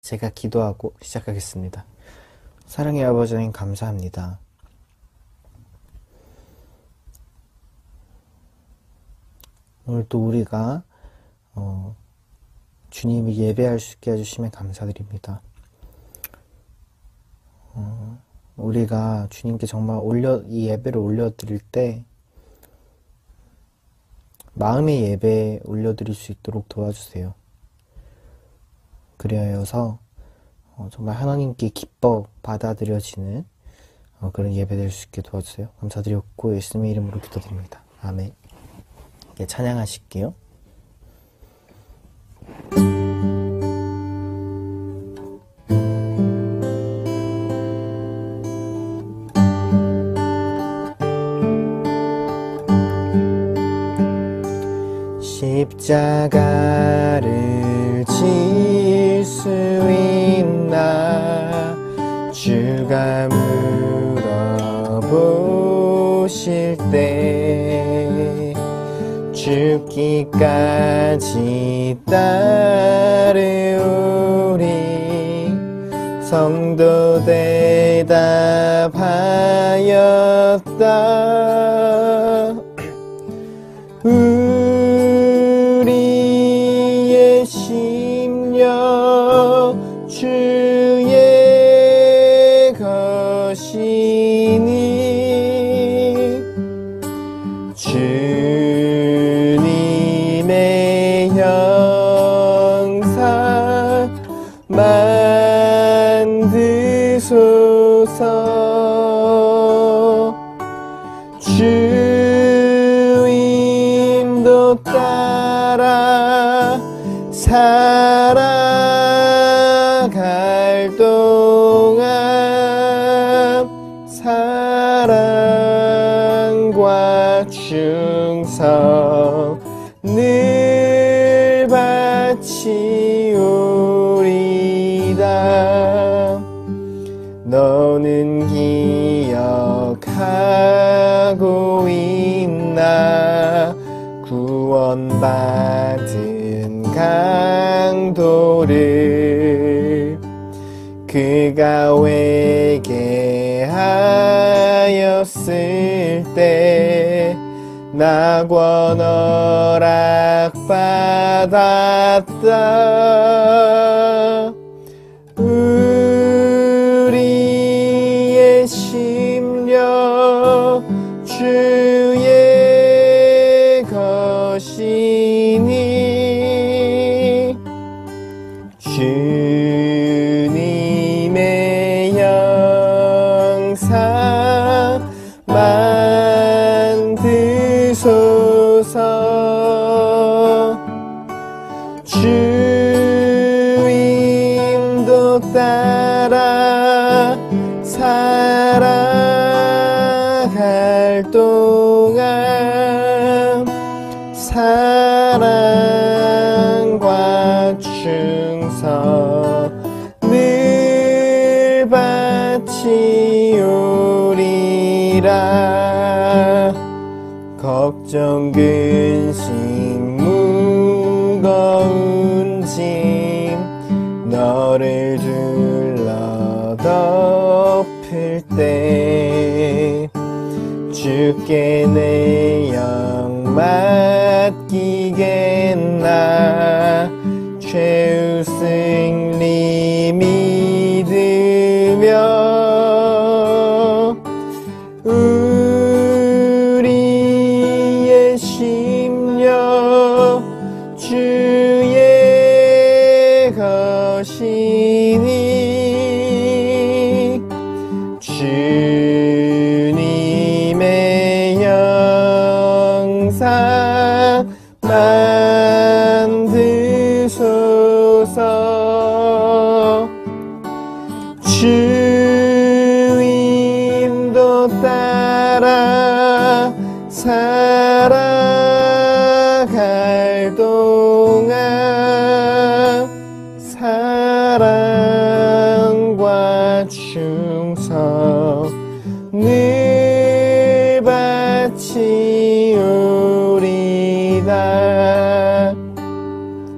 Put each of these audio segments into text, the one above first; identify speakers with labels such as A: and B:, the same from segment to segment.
A: 제가 기도하고 시작하겠습니다. 사랑의 아버지 하나님 감사합니다. 오늘 또 우리가 주님이 예배할 수 있게 해주시면 감사드립니다. 우리가 주님께 정말 이 예배를 올려드릴 때 마음의 예배 올려드릴 수 있도록 도와주세요. 그리하여서 정말 하나님께 기뻐 받아들여지는 그런 예배 될 수 있게 도와주세요. 감사드렸고 예수님의 이름으로 기도드립니다. 아멘. 네, 찬양하실게요. 십자가를 질 수 있나 주가 물어보실 때 죽기까지 따르리 성도 대답하였다. 우리의 심령 주의 것이니 주님의 형상 만드소서. 주임도 따라 살아갈 동안 사랑과 충성 늘 바치오리다. 너는 기억하고 있나 구원받은 강도를 그가 회개하였을 때 낙원 허락받았다. 우리의 심령 주의 것이니 주님의 형상 만드소서. 주임도 따라 살아갈 동안 사랑과 충성 늘 바치오리라. 걱정 근심 무거운 짐 너를 둘러 덮을 때 주께 내 영 맡기겠나 최후 승리 믿으며 우리의 심령 주의 것이니 주님의 형상 만드소서. 주임도 따라 살아갈 동안 사랑과 충성 늘 바치오리다.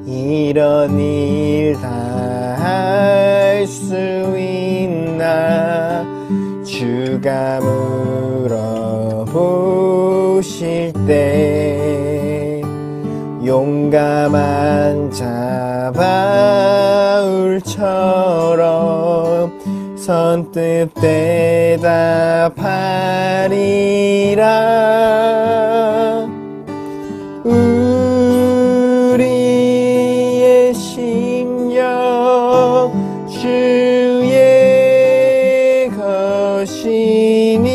A: 이런 일 다 할 수 있나 주가 물어보실 때 용감한 자 바울처럼 선뜻 대답하리라. 우리의 심령 주의 것이니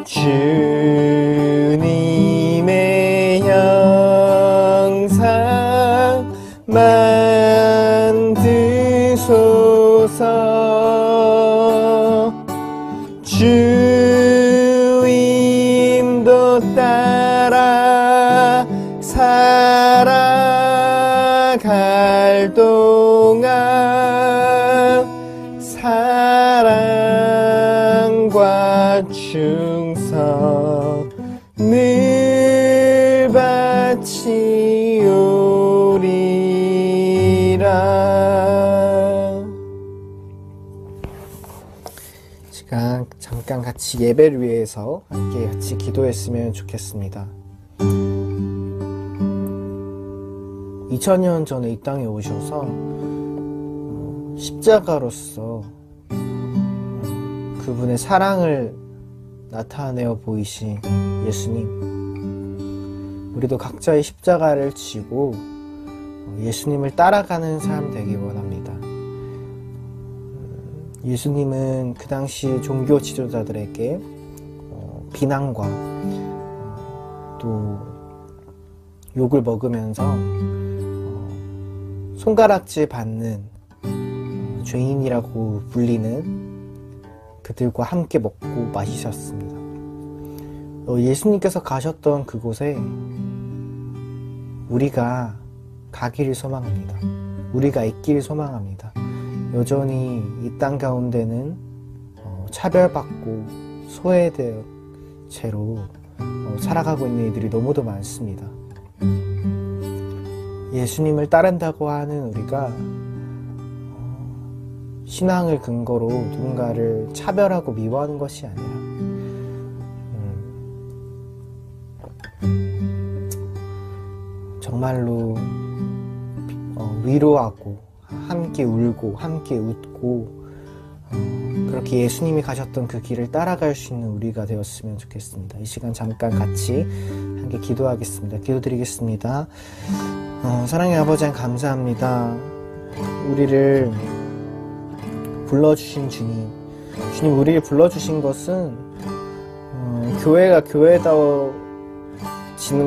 A: 주님의 형상 만드소서. 주 인도 따라 살아갈 동안 사랑과 충성 늘 바치오리라. 시간 잠깐 같이 예배를 위해서 함께 같이 기도했으면 좋겠습니다. 2000년 전에 이 땅에 오셔서 십자가로서 그분의 사랑을 나타내어 보이신 예수님, 우리도 각자의 십자가를 지고 예수님을 따라가는 삶 되기 원합니다. 예수님은 그 당시 종교 지도자들에게 비난과 또 욕을 먹으면서 손가락질 받는 죄인이라고 불리는 그들과 함께 먹고 마시셨습니다. 예수님께서 가셨던 그곳에 우리가 가기를 소망합니다. 우리가 있기를 소망합니다. 여전히 이 땅 가운데는 차별받고 소외된 채로 살아가고 있는 이들이 너무도 많습니다. 예수님을 따른다고 하는 우리가 신앙을 근거로 누군가를 차별하고 미워하는 것이 아니라 정말로 위로하고 함께 울고 함께 웃고 그렇게 예수님이 가셨던 그 길을 따라갈 수 있는 우리가 되었으면 좋겠습니다. 이 시간 잠깐 같이 함께 기도하겠습니다. 기도드리겠습니다. 사랑의 아버지 하나님 감사합니다. 우리를 불러주신 주님, 우리를 불러주신 것은 교회가 교회다워지는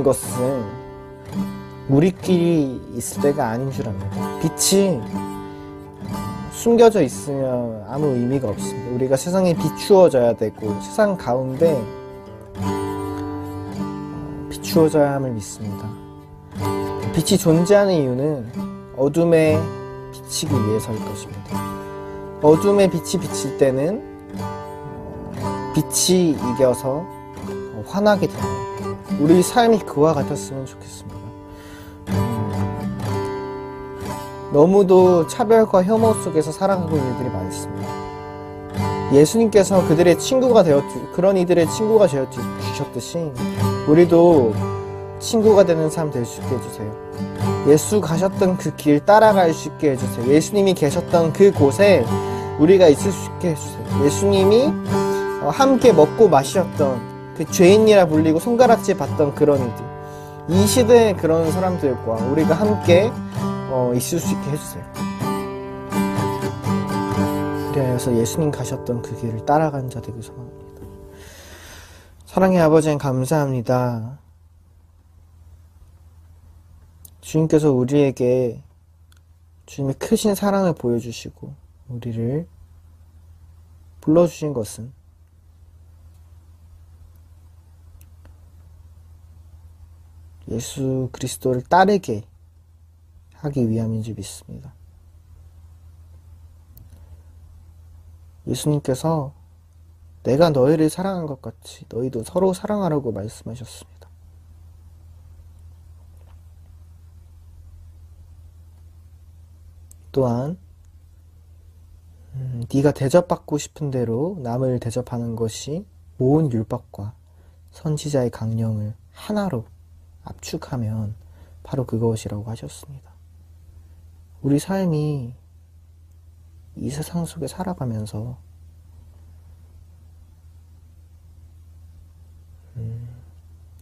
A: 것은 우리끼리 있을 때가 아닌 줄 압니다. 빛이 숨겨져 있으면 아무 의미가 없습니다. 우리가 세상에 비추어져야 되고 세상 가운데 비추어져야 함을 믿습니다. 빛이 존재하는 이유는 어둠에 비치기 위해서일 것입니다. 어둠에 빛이 비칠 때는 빛이 이겨서 환하게 됩니다. 우리 삶이 그와 같았으면 좋겠습니다. 너무도 차별과 혐오 속에서 살아가고 있는 이들이 많습니다. 예수님께서 그들의 친구가 그런 이들의 친구가 되어주셨듯이 우리도 친구가 되는 삶 될 수 있게 해주세요. 예수 가셨던 그 길 따라갈 수 있게 해주세요. 예수님이 계셨던 그 곳에 우리가 있을 수 있게 해주세요. 예수님이 함께 먹고 마셨던 그 죄인이라 불리고 손가락질 받던 그런 이들, 이 시대의 그런 사람들과 우리가 함께 있을 수 있게 해주세요. 그래서 예수님 가셨던 그 길을 따라간 자 되길 소망합니다. 사랑의 아버지 감사합니다. 주님께서 우리에게 주님의 크신 사랑을 보여주시고 우리를 불러주신 것은 예수 그리스도를 따르게 하기 위함인 줄 믿습니다. 예수님께서 내가 너희를 사랑한 것 같이 너희도 서로 사랑하라고 말씀하셨습니다. 또한 네가 대접받고 싶은 대로 남을 대접하는 것이 모은 율법과 선지자의 강령을 하나로 압축하면 바로 그것이라고 하셨습니다. 우리 삶이 이 세상 속에 살아가면서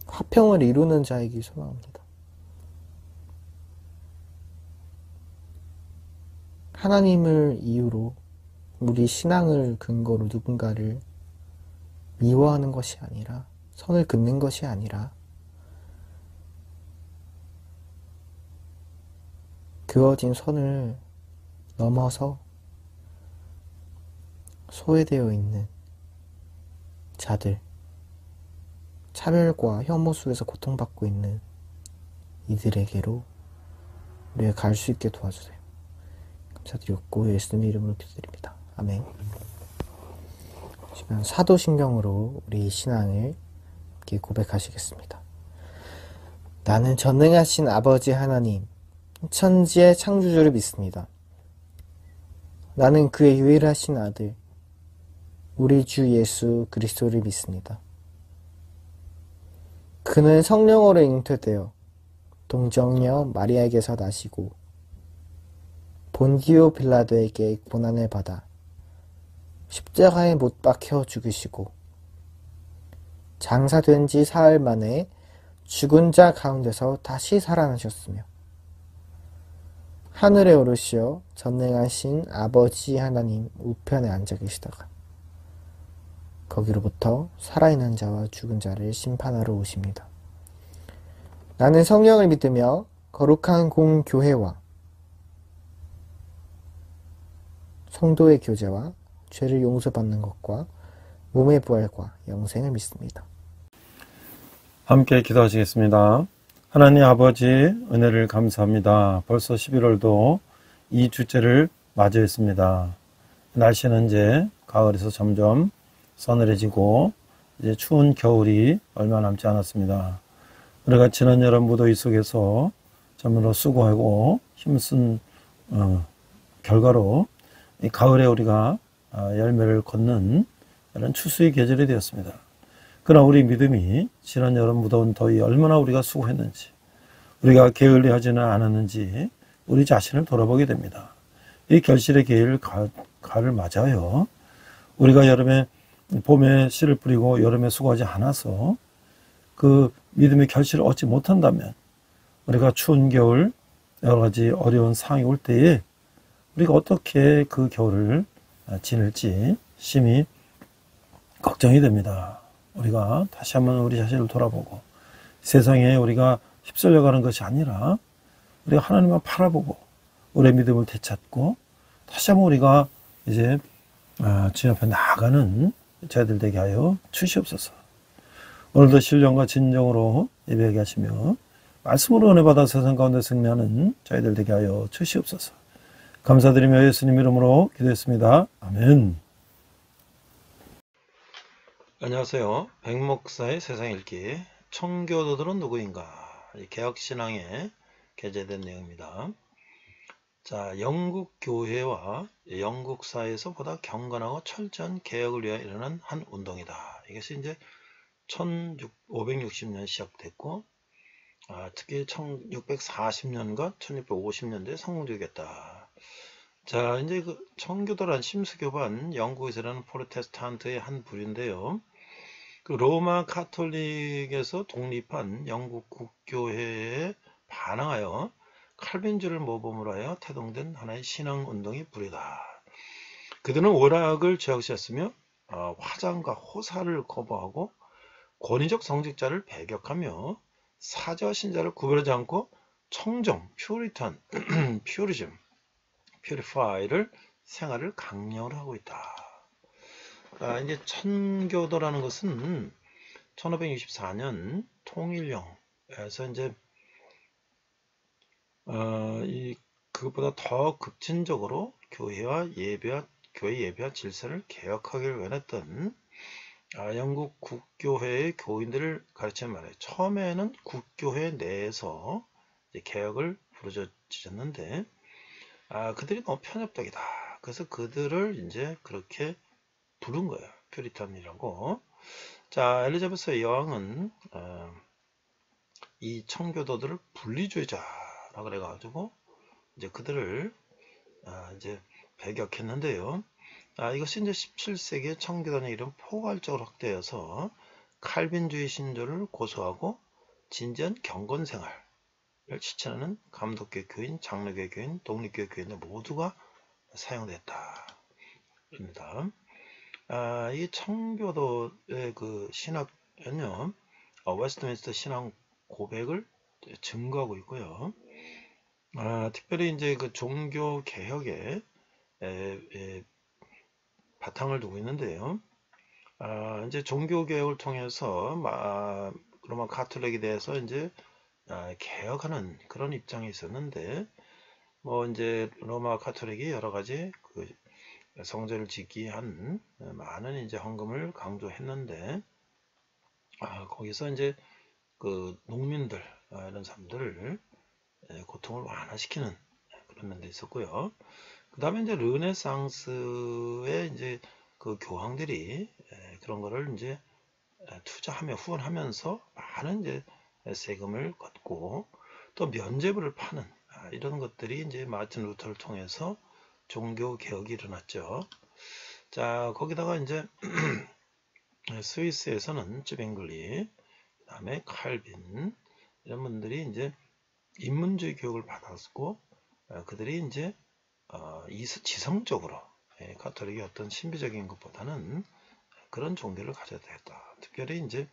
A: 화평을 이루는 자이길 소망합니다. 하나님을 이유로 우리 신앙을 근거로 누군가를 미워하는 것이 아니라, 선을 긋는 것이 아니라, 그어진 선을 넘어서 소외되어 있는 자들, 차별과 혐오 속에서 고통받고 있는 이들에게로 우리가 갈 수 있게 도와주세요. 감사드렸고 예수님의 이름으로 기도드립니다. 아멘. 지금 사도신경으로 우리 신앙을 함께 고백하시겠습니다. 나는 전능하신 아버지 하나님, 천지의 창조주를 믿습니다. 나는 그의 유일하신 아들, 우리 주 예수 그리스도를 믿습니다. 그는 성령으로 잉태되어 동정녀 마리아에게서 나시고 본디오 빌라도에게 고난을 받아 십자가에 못 박혀 죽으시고 장사된 지 사흘 만에 죽은 자 가운데서 다시 살아나셨으며 하늘에 오르시어 전능하신 아버지 하나님 우편에 앉아 계시다가 거기로부터 살아있는 자와 죽은 자를 심판하러 오십니다. 나는 성령을 믿으며 거룩한 공교회와 성도의 교제와 죄를 용서받는 것과 몸의 부활과 영생을 믿습니다.
B: 함께 기도하시겠습니다. 하나님 아버지 은혜를 감사합니다. 벌써 11월도 이 주째를 맞이했습니다. 날씨는 이제 가을에서 점점 서늘해지고 이제 추운 겨울이 얼마 남지 않았습니다. 우리가 지난 여름 무더위 속에서 정말로 수고하고 힘쓴 결과로 이 가을에 우리가 열매를 걷는 이런 추수의 계절이 되었습니다. 그러나 우리 믿음이 지난 여름 무더운 더위 얼마나 우리가 수고했는지, 우리가 게을리하지는 않았는지 우리 자신을 돌아보게 됩니다. 이 결실의 가을 맞아요. 우리가 봄에 씨를 뿌리고 여름에 수고하지 않아서 그 믿음의 결실을 얻지 못한다면 우리가 추운 겨울 여러 가지 어려운 상황이 올 때에 우리가 어떻게 그 겨울을 지낼지 심히 걱정이 됩니다. 우리가 다시 한번 우리 자신을 돌아보고 세상에 우리가 휩쓸려가는 것이 아니라 우리가 하나님만 바라보고 우리의 믿음을 되찾고 다시 한번 우리가 이제 주님 앞에 나아가는 저희들 되게 하여 주시옵소서. 오늘도 신령과 진정으로 예배하게 하시며 말씀으로 은혜 받아 세상 가운데 승리하는 저희들 되게 하여 주시옵소서. 감사드리며 예수님 이름으로 기도했습니다. 아멘.
C: 안녕하세요. 백목사의 세상 읽기. 청교도들은 누구인가? 개혁신앙에 게재된 내용입니다. 자, 영국 교회와 영국 사회에서 보다 경건하고 철저한 개혁을 위하여 일어난 한 운동이다. 이것이 이제 1560년 시작됐고, 특히 1640년과 1650년대에 성공적이었다. 자, 이제 그 청교도란 심수교반 영국에서 일어난 프로테스탄트의 한 부류인데요. 그 로마 카톨릭에서 독립한 영국 국교회에 반항하여 칼빈주를 모범으로 하여 태동된 하나의 신앙운동의 부류다. 그들은 오락을 죄악시했으며 화장과 호사를 거부하고 권위적 성직자를 배격하며 사제와 신자를 구별하지 않고 청정, 퓨리탄, 퓨리파이를 생활을 강령을 하고 있다. 이제 천교도라는 것은 1564년 통일령에서 이제 그것보다 더 급진적으로 교회 예배와 질서를 개혁하기를 원했던 영국 국교회의 교인들을 가르치는 말이에요. 처음에는 국교회 내에서 이제 개혁을 부르짖었는데 그들이 너무 편협적이다. 그래서 그들을 이제 그렇게 부른 거예요. 퓨리탄이라고. 자, 엘리자베스 여왕은 이 청교도들을 분리주의자라 그래가지고 이제 그들을 이제 배격했는데요. 이것이 이제 17세기에 청교도의 이름 포괄적으로 확대해서 칼빈주의 신조를 고수하고 진지한 경건 생활을 실천하는 감독교 교인, 장로교 교인, 독립교 교인들 모두가 사용됐다. 입니다. 이 청교도의 그 신학은요, 웨스트민스터 신앙 고백을 증거하고 있고요. 특별히 이제 그 종교 개혁에 바탕을 두고 있는데요. 이제 종교 개혁을 통해서 로마 가톨릭에 대해서 이제 개혁하는 그런 입장이 있었는데, 뭐 이제 로마 가톨릭이 여러 가지 그 성전을 짓기 위한 많은 이제 헌금을 강조했는데, 거기서 이제 그 농민들 이런 사람들을 고통을 완화시키는 그런 면도 있었고요. 그 다음에 이제 르네상스의 이제 그 교황들이 그런 거를 이제 투자하며 후원하면서 많은 이제 세금을 걷고 또 면죄부를 파는 이런 것들이 이제 마틴 루터를 통해서 종교 개혁이 일어났죠. 자, 거기다가 이제 스위스에서는 쯔빙글리, 그 다음에 칼빈 이런 분들이 이제 인문주의 교육을 받았고 그들이 이제 지성적으로 가톨릭의 어떤 신비적인 것보다는 그런 종교를 가져야 되겠다. 특별히 이제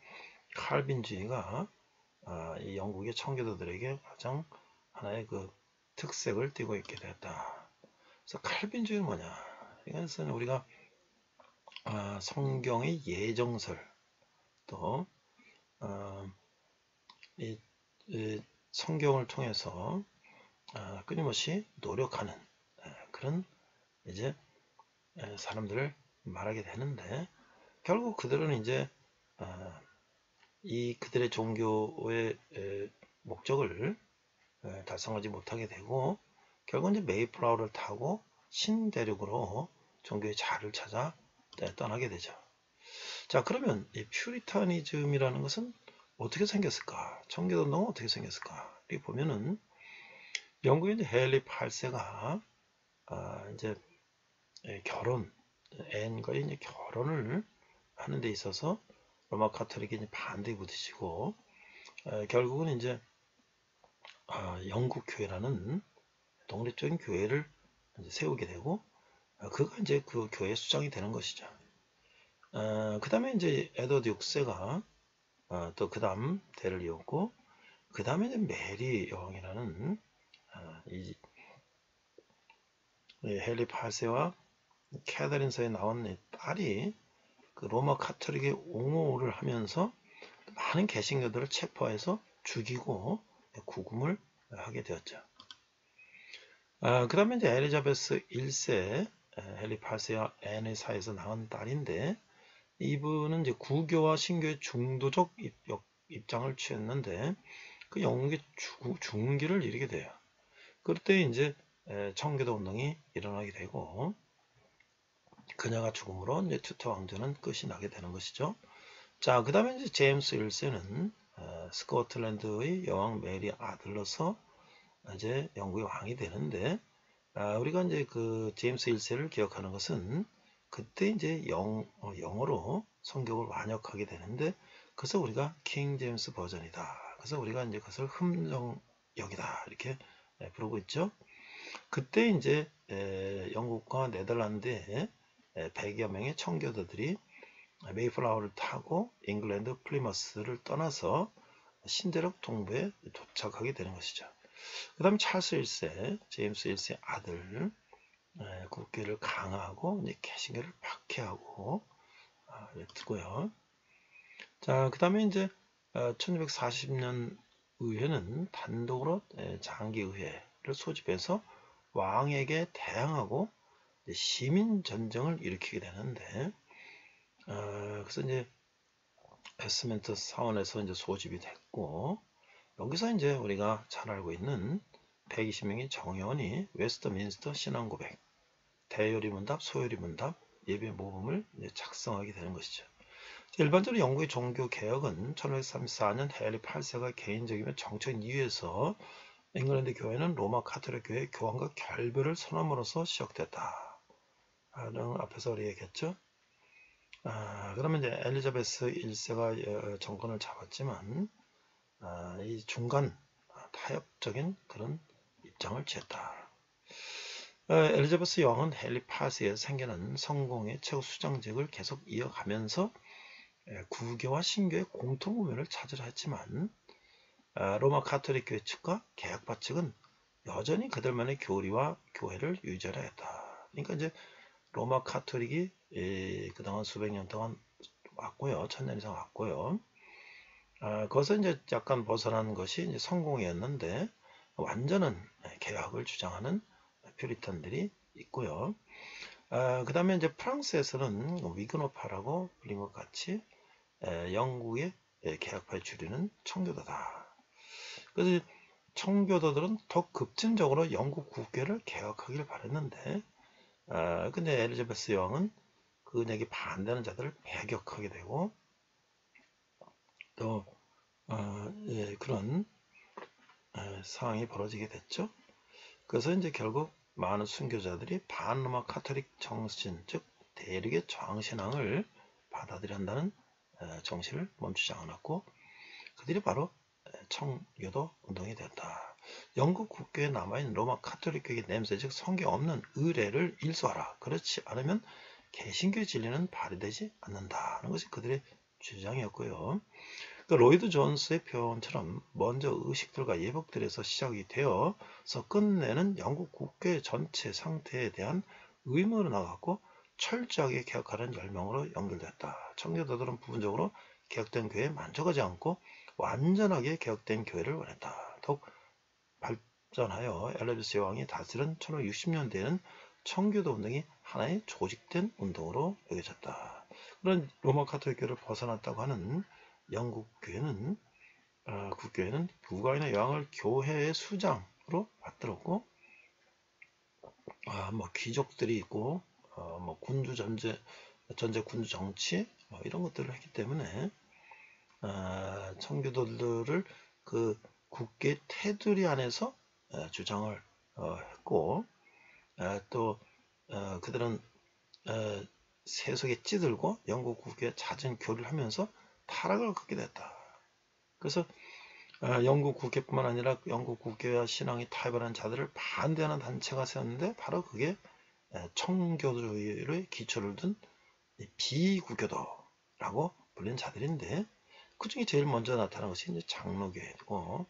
C: 칼빈주의가 이 영국의 청교도들에게 가장 하나의 그 특색을 띠고 있게 되었다. 그래서 칼빈주의는 뭐냐? 이것은 우리가 성경의 예정설 또 이 성경을 통해서 끊임없이 노력하는 그런 이제 사람들을 말하게 되는데 결국 그들은 이제 이 그들의 종교의 목적을 달성하지 못하게 되고 결국 이제 메이플라워를 타고 신대륙으로 종교의 자를 찾아 떠나게 되죠. 자, 그러면 이 퓨리타니즘이라는 것은 어떻게 생겼을까? 청교도 운동은 어떻게 생겼을까? 이렇게 보면은 영국의 이제 헨리 8세가 이제 앤과의 이제 결혼을 하는 데 있어서 로마 가톨릭이 이제 반대에 부딪히고 결국은 이제 영국 교회라는 독립적인 교회를 이제 세우게 되고 그가 이제 그 교회의 수장이 되는 것이죠. 그 다음에 이제 에드워드 6세가 또 그 다음 대를 이었고 그 다음에 이제 메리 여왕이라는 이 헨리 8세와 캐더린서에 나온 딸이 그 로마 카톨릭에 옹호를 하면서 많은 개신교들을 체포해서 죽이고 구금을 하게 되었죠. 그 다음에 이제 엘리자베스 1세, 헨리 8세와 앤의 사이에서 낳은 딸인데, 이분은 이제 구교와 신교의 중도적 입장을 취했는데, 그 영국의 중기를 이루게 돼요. 그때 이제 청교도 운동이 일어나게 되고, 그녀가 죽음으로 이제 튜터 왕조는 끝이 나게 되는 것이죠. 자, 그 다음에 이제 제임스 1세는 스코틀랜드의 여왕 메리 아들로서 이제 영국의 왕이 되는데, 우리가 이제 그 제임스 1세를 기억하는 것은 그때 이제 영어로 성경을 완역하게 되는데, 그래서 우리가 킹 제임스 버전이다. 그래서 우리가 이제 그것을 흠정역이다. 이렇게 부르고 있죠. 그때 이제 영국과 네덜란드에 100여 명의 청교도들이 메이플라워를 타고 잉글랜드 플리머스를 떠나서 신대륙 동부에 도착하게 되는 것이죠. 그 다음에 찰스 1세, 제임스 1세 아들 국교를 강화하고 이제 개신교를 박해하고 두고요. 자, 그 다음에 이제 1640년 의회는 단독으로 장기의회를 소집해서 왕에게 대항하고 시민 전쟁을 일으키게 되는데, 그래서 이제 베스트민스터 사원에서 이제 소집이 됐고, 여기서 이제 우리가 잘 알고 있는 120명의 정회원이 웨스트민스터 신앙고백, 대요리문답, 소요리문답, 예배 모범을 작성하게 되는 것이죠. 일반적으로 영국의 종교개혁은 1534년 헨리 8세가 개인적이며 정적인 이유에서 잉글랜드 교회는 로마 카톨릭 교회 교황과 결별을 선언함으로써 시작됐다. 앞에서 우리 얘기했죠. 그러면 이제 엘리자베스 1세가 정권을 잡았지만 이 중간 타협적인 그런 입장을 취했다. 엘리자베스 여왕은 헨리 8세에서 생겨난 성공의 최고 수장직을 계속 이어가면서 구교와 신교의 공통 우면을 찾으려 했지만 로마 카톨릭 교회 측과 개혁파 측은 여전히 그들만의 교리와 교회를 유지하려 했다. 그러니까 이제 로마 카톨릭이 그동안 수백 년 동안 왔고요. 1000년 이상 왔고요. 그것은 이제 약간 벗어난 것이 이제 성공이었는데 완전한 개혁을 주장하는 퓨리탄들이 있고요. 그 다음에 이제 프랑스에서는 위그노파라고 불린 것 같이 영국의 개혁파의 주류는 청교도다. 그래서 청교도들은 더 급진적으로 영국 국교를 개혁하길 바랬는데 근데 엘리자베스 여왕은 그에게 반대하는 자들을 배격하게 되고 또 그런 상황이 벌어지게 됐죠. 그래서 이제 결국 많은 순교자들이 반로마 카톨릭 정신, 즉 대륙의 저항신앙을 받아들인다는 정신을 멈추지 않았고 그들이 바로 청교도 운동이 되었다. 영국 국교에 남아있는 로마 카톨릭 교의 냄새, 즉 성경 없는 의례를 일소하라. 그렇지 않으면 개신교의 진리는 발휘되지 않는다는 것이 그들의 주장이었고요. 로이드 존스의 표현처럼 먼저 의식들과 예복들에서 시작이 되어서 끝내는 영국 국교의 전체 상태에 대한 의무로 나갔고 철저하게 개혁하는 열망으로 연결됐다. 청교도들은 부분적으로 개혁된 교회에 만족하지 않고 완전하게 개혁된 교회를 원했다. 더욱 발전하여 엘리자베스 여왕이 다스린 1560년대에는 청교도 운동이 하나의 조직된 운동으로 여겨졌다. 그런 로마 카톨릭 교회를 벗어났다고 하는 영국 교회는 국교회는 국왕이나 여왕을 교회의 수장으로 받들었고 뭐 귀족들이 있고 뭐 군주 전제 군주 정치 이런 것들을 했기 때문에 청교도들을 그 국계 테두리 안에서 주장을 했고 또 그들은 세속에 찌들고 영국 국교에 잦은 교류를 하면서 타락을 겪게 됐다. 그래서 영국 국회뿐만 아니라 영국 국교와 신앙이 타협한 자들을 반대하는 단체가 세웠는데 바로 그게 청교주의의 기초를 둔 비국교도라고 불리는 자들인데 그 중에 제일 먼저 나타난 것이 이제 장로교회고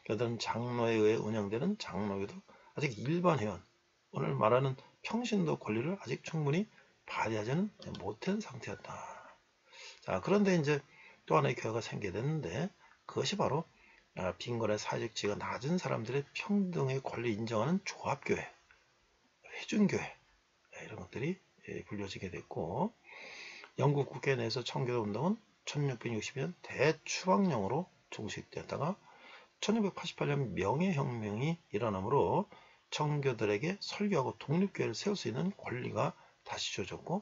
C: 그들은 장로에 의해 운영되는 장로교도 아직 일반 회원 오늘 말하는 평신도 권리를 아직 충분히 발휘하지는 못한 상태였다. 자, 그런데 이제 또 하나의 교회가 생기게 됐는데 그것이 바로 빈곤의 사회적 지위가 낮은 사람들의 평등의 권리 인정하는 조합교회, 회중교회 이런 것들이 불려지게 됐고 영국 국회 내에서 청교도 운동은 1660년 대추방령으로 종식되었다가 1688년 명예혁명이 일어나므로 청교들에게 설교하고 독립교회를 세울 수 있는 권리가 다시 주어졌고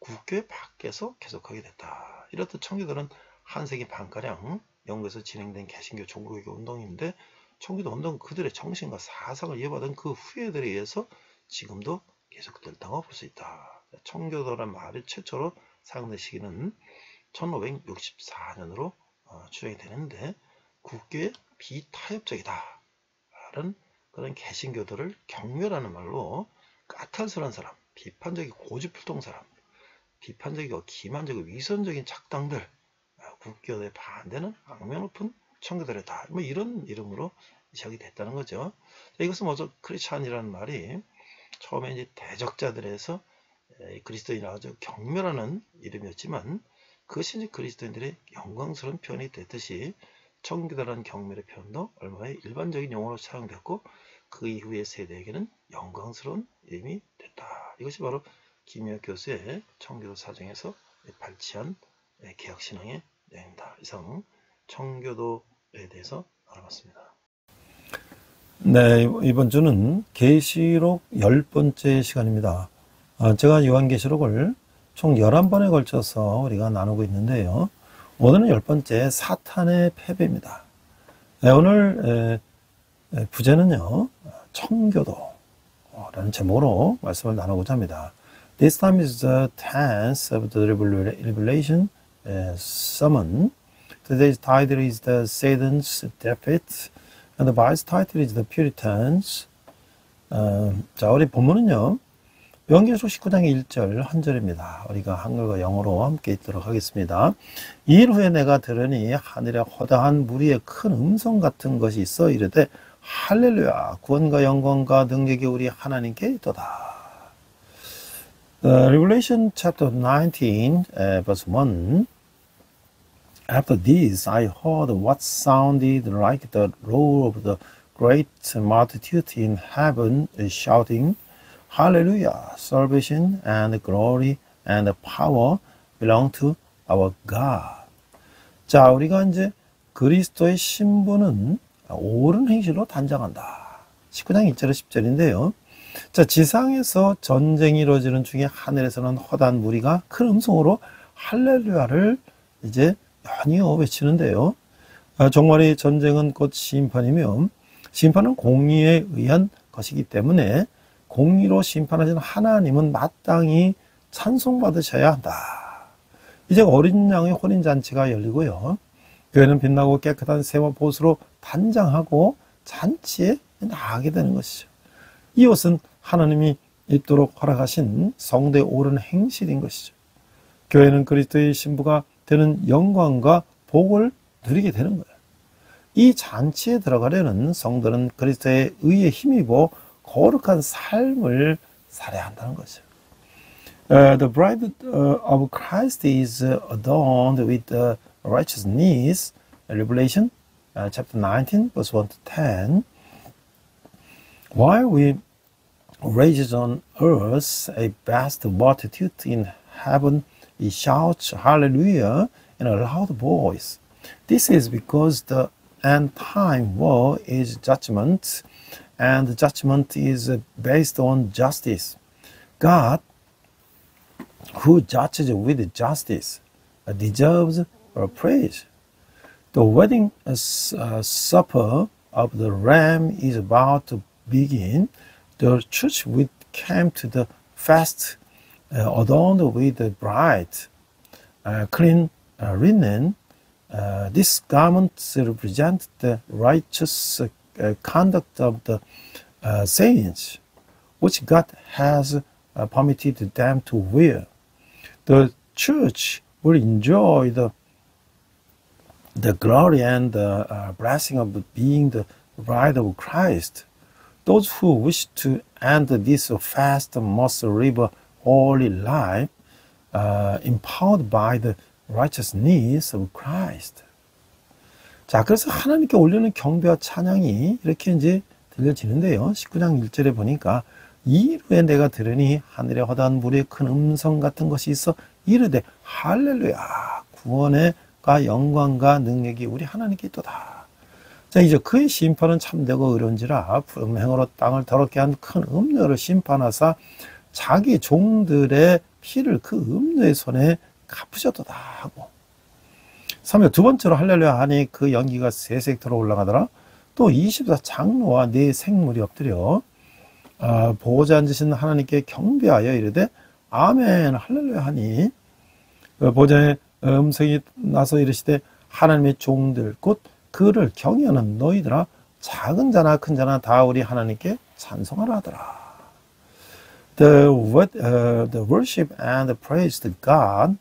C: 국교회 밖에서 계속하게 됐다. 이렇듯 청교들은 한 세기 반가량 영국에서 진행된 개신교 종교개혁 운동인데 청교도 운동은 그들의 정신과 사상을 이어받은 그 후예들에 의해서 지금도 계속된다고 볼 수 있다. 청교도란 말이 최초로 사용된 시기는 1564년으로 추정이 되는데 국교의 비타협적이다 라는 그런 개신교도를 경멸하는 말로 까탈스러운 사람, 비판적이고 고집불통 사람, 비판적이고 기만적이고 위선적인 착당들, 국교도에 반대는 악명 높은 청교도래다. 뭐 이런 이름으로 시작이 됐다는 거죠. 이것은 먼저 크리스찬이라는 말이 처음에 이제 대적자들에서 그리스도인이라고 아주 경멸하는 이름이었지만 그것이 이제 그리스도인들의 영광스러운 표현이 됐듯이 청교도라는 경멸의 표현도 얼마나 일반적인 용어로 사용됐고 그 이후의 세대에게는 영광스러운 이름이 됐다. 이것이 바로 김효 교수의 청교도 사정에서 발췌한 개혁신앙의 내용입니다. 이상 청교도에 대해서 알아봤습니다.
B: 네, 이번 주는 계시록 10번째 시간입니다. 제가 요한계시록을 총 11번에 걸쳐서 우리가 나누고 있는데요. 오늘은 10번째 사탄의 패배입니다. 네, 오늘 부제는요, 청교도라는 제목으로 말씀을 나누고자 합니다. This time is the tense of the Revelation sermon. Today's title is the Satan's Defeat. And the Bible's title is the Puritans. 자, 우리 본문은요, 요한계시록 19장의 1절 한 절입니다. 우리가 한글과 영어로 함께 읽도록 하겠습니다. 이 일 후에 내가 들으니 하늘에 허다한 무리의 큰 음성 같은 것이 있어 이르되 할렐루야 구원과 영광과 능력이 우리 하나님께 있도다. Revelation chapter 19 verse 1. After this, I heard what sounded like the roar of the great multitude in heaven shouting, Hallelujah! Salvation and glory and power belong to our God. 자, 우리가 이제 그리스도의 신부는 옳은 행실로 단장한다. 19장 1절에 10절인데요. 자, 지상에서 전쟁이 이루어지는 중에 하늘에서는 허다한 무리가 큰 음성으로 할렐루야를 이제 연이어 외치는데요. 종말의 전쟁은 곧 심판이며 심판은 공의에 의한 것이기 때문에 공의로 심판하시는 하나님은 마땅히 찬송받으셔야 한다. 이제 어린 양의 혼인잔치가 열리고요. 교회는 빛나고 깨끗한 새와 보수로 단장하고 잔치에 나가게 되는 것이죠. 이 옷은 하나님이 입도록 허락하신 성도의 옳은 행실인 것이죠. 교회는 그리스도의 신부가 되는 영광과 복을 누리게 되는 거예요. 이 잔치에 들어가려는 성도는 그리스도의 의에 힘입어 거룩한 삶을 살아야 한다는 거죠. The bride of Christ is adorned with righteousness. Revelation chapter 19 verse 1 to 10. While we raise on earth a vast multitude in heaven, he shouts hallelujah in a loud voice. This is because the end time war is judgment, and the judgment is based on justice. God, who judges with justice, deserves praise. The wedding supper of the Lamb is about to begin. The church which came to the feast adorned with the bright, clean linen. These garments represent the righteous conduct of the saints, which God has permitted them to wear. The church will enjoy the glory and the blessing of being the bride of Christ. Those who wish to end this fast must live a holy life, empowered by the righteousness of Christ. 자, 그래서 하나님께 올리는 경배와 찬양이 이렇게 이제 들려지는데요. 19장 1절에 보니까 이 후에 내가 들으니 하늘에 허다한 무리의 큰 음성 같은 것이 있어 이르되 할렐루야 구원과 영광과 능력이 우리 하나님께 있도다. 자, 이제 그의 심판은 참되고 의로운지라 불행으로 땅을 더럽게 한 큰 음녀를 심판하사 자기 종들의 피를 그 음녀의 손에 갚으셨도다 하고 3절 두 번째로 할렐루야 하니 그 연기가 세색토록 올라가더라. 또 24장로와 네 생물이 엎드려 보호자 앉으신 하나님께 경배하여 이르되 아멘 할렐루야 하니 보호자의 음성이 나서 이르시되 하나님의 종들 곧 그를 경외하는 너희들아 작은 자나 큰 자나 다 우리 하나님께 찬송하라 하더라. The worship and the praise to God,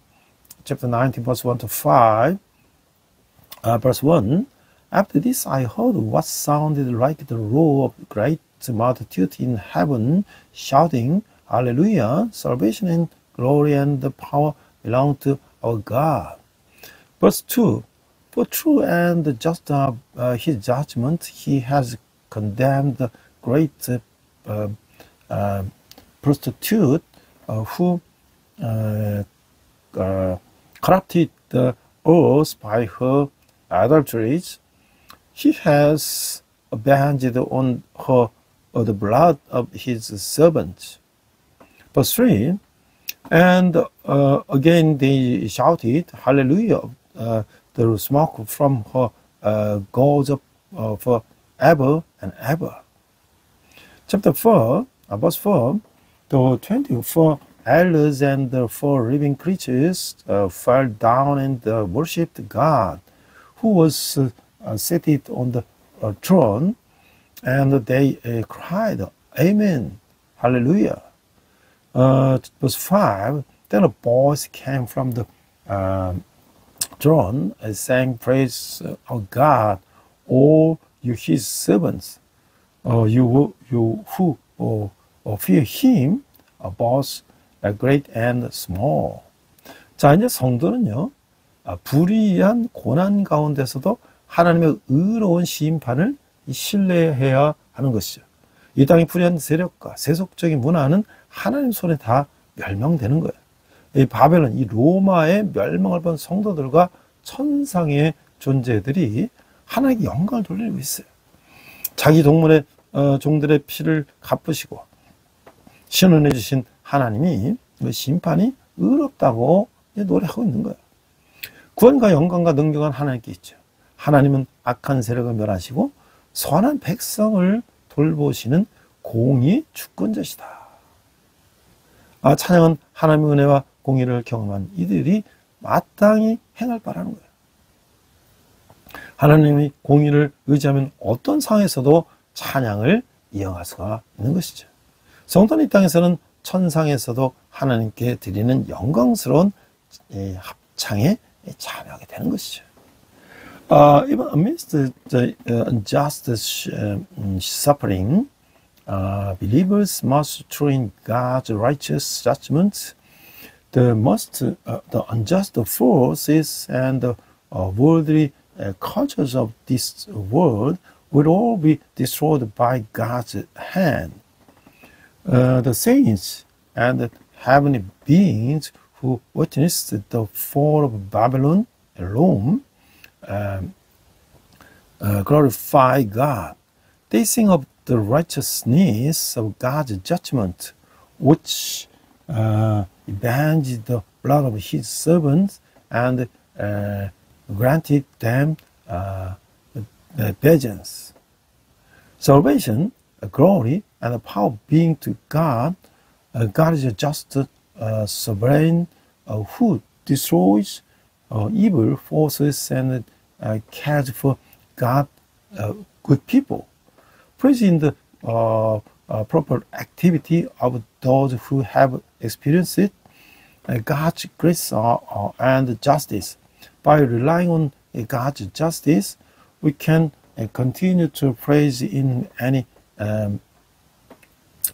B: chapter 19, verse 1 to 5, verse 1. After this I heard what sounded like the roar of great multitude in heaven, shouting, Hallelujah, salvation and glory and the power belong to our God. Verse 2. For true and just his judgment, he has condemned the great prostitute who corrupted the earth by her adulteries. He has avenged on her the blood of his servants. Verse 3, and again they shouted, Hallelujah, the smoke from her goes up forever and ever. Chapter 4, verse 4, the 24 elders and the 4 living creatures fell down and worshipped God, who was seated on the throne, and they cried, Amen, Hallelujah. Verse 5, then a voice came from the throne and sang, Praise our God, all you his servants, you who fear him, both great and small. 자, 이제 성도는요, 불의한 고난 가운데서도 하나님의 의로운 심판을 신뢰해야 하는 것이죠. 이 땅의 불의한 세력과 세속적인 문화는 하나님 손에 다 멸망되는 거예요. 이 바벨론, 이 로마의 멸망을 본 성도들과 천상의 존재들이 하나님께 영광을 돌리고 있어요. 자기 동물의 종들의 피를 갚으시고 신원해 주신 하나님이 그 심판이 의롭다고 노래하고 있는 거예요. 구원과 영광과 능력은 하나님께 있죠. 하나님은 악한 세력을 멸하시고 선한 백성을 돌보시는 공의 주권자시다. 찬양은 하나님의 은혜와 공의를 경험한 이들이 마땅히 행할 바라는 거예요. 하나님이 공의를 의지하면 어떤 상황에서도 찬양을 이어갈 수가 있는 것이죠. 성도는 이 땅에서는 천상에서도 하나님께 드리는 영광스러운 합창에 참여하게 되는 것이죠. Even amidst the unjust suffering, believers must trust in God's righteous judgments. The unjust forces and the worldly cultures of this world will all be destroyed by God's hand. The saints and the heavenly beings who witnessed the fall of Babylon and Rome glorify God. They sing of the righteousness of God's judgment, which avenged the blood of his servants and granted them vengeance. Salvation, glory, and power being to God. God is a just sovereign who destroys evil forces and cares for God, good people. Praising the proper activity of those who have experienced it, God's grace and justice. By relying on God's justice, we can continue to praise in any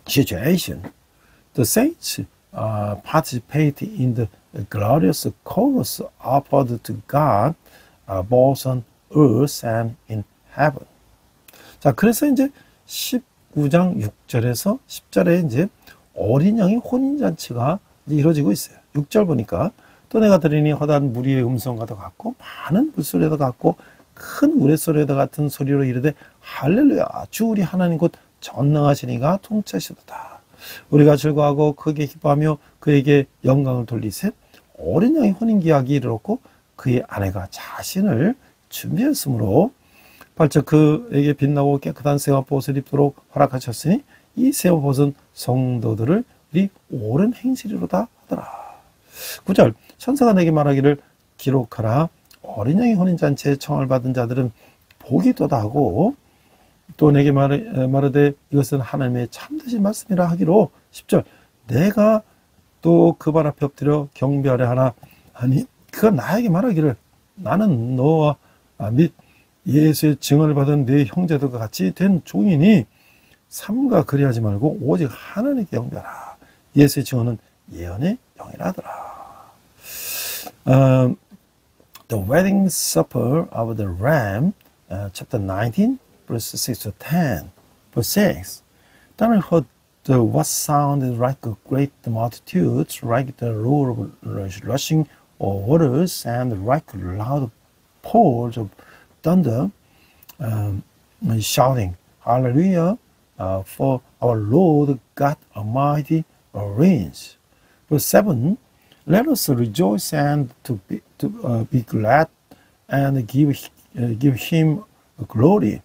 B: situation. The saints participate in the glorious chorus offered to God both on earth and in heaven. 자, 그래서 이제 19장 6절에서 10절에 이제 어린 양의 혼인잔치가 이루어지고 있어요. 6절 보니까 또 내가 들으니 허다한 무리의 음성과도 같고 많은 물소리도 같고 큰 우레소리도 같은 소리로 이르되 할렐루야 주 우리 하나님 곧 전능하시니가 통치하시도다. 우리가 즐거워하고 크게 기뻐하며 그에게 영광을 돌리세. 어린 양의 혼인기약이 이르렀고 그의 아내가 자신을 준비했으므로 발적 그에게 빛나고 깨끗한 세마포옷을 입도록 허락하셨으니 이 세마포옷은 성도들을 이 옳은 행실이로다 하더라. 9절 천사가 내게 말하기를 기록하라. 어린 양의 혼인잔치에 청을 받은 자들은 복이 도다하고 또 내게 말하되 이것은 하나님의 참되신 말씀이라 하기로 10절 내가 또 그 발 앞에 엎드려 경배하려 하나 아니 그가 나에게 말하기를 나는 너와 및 예수의 증언을 받은 네 형제들과 같이 된 종이니 삼가 그리하지 말고 오직 하나님께 경배하라. 예수의 증언은 예언의 영이라 하더라. The wedding supper of the Lamb, chapter 19, verse 6 to 10. Verse 6. Then I heard what sounded like a great multitude, like the roar of rushing waters, and like loud peals of thunder, shouting, Hallelujah, for our Lord God Almighty reigns. Verse 7, let us rejoice and to be glad and give him glory.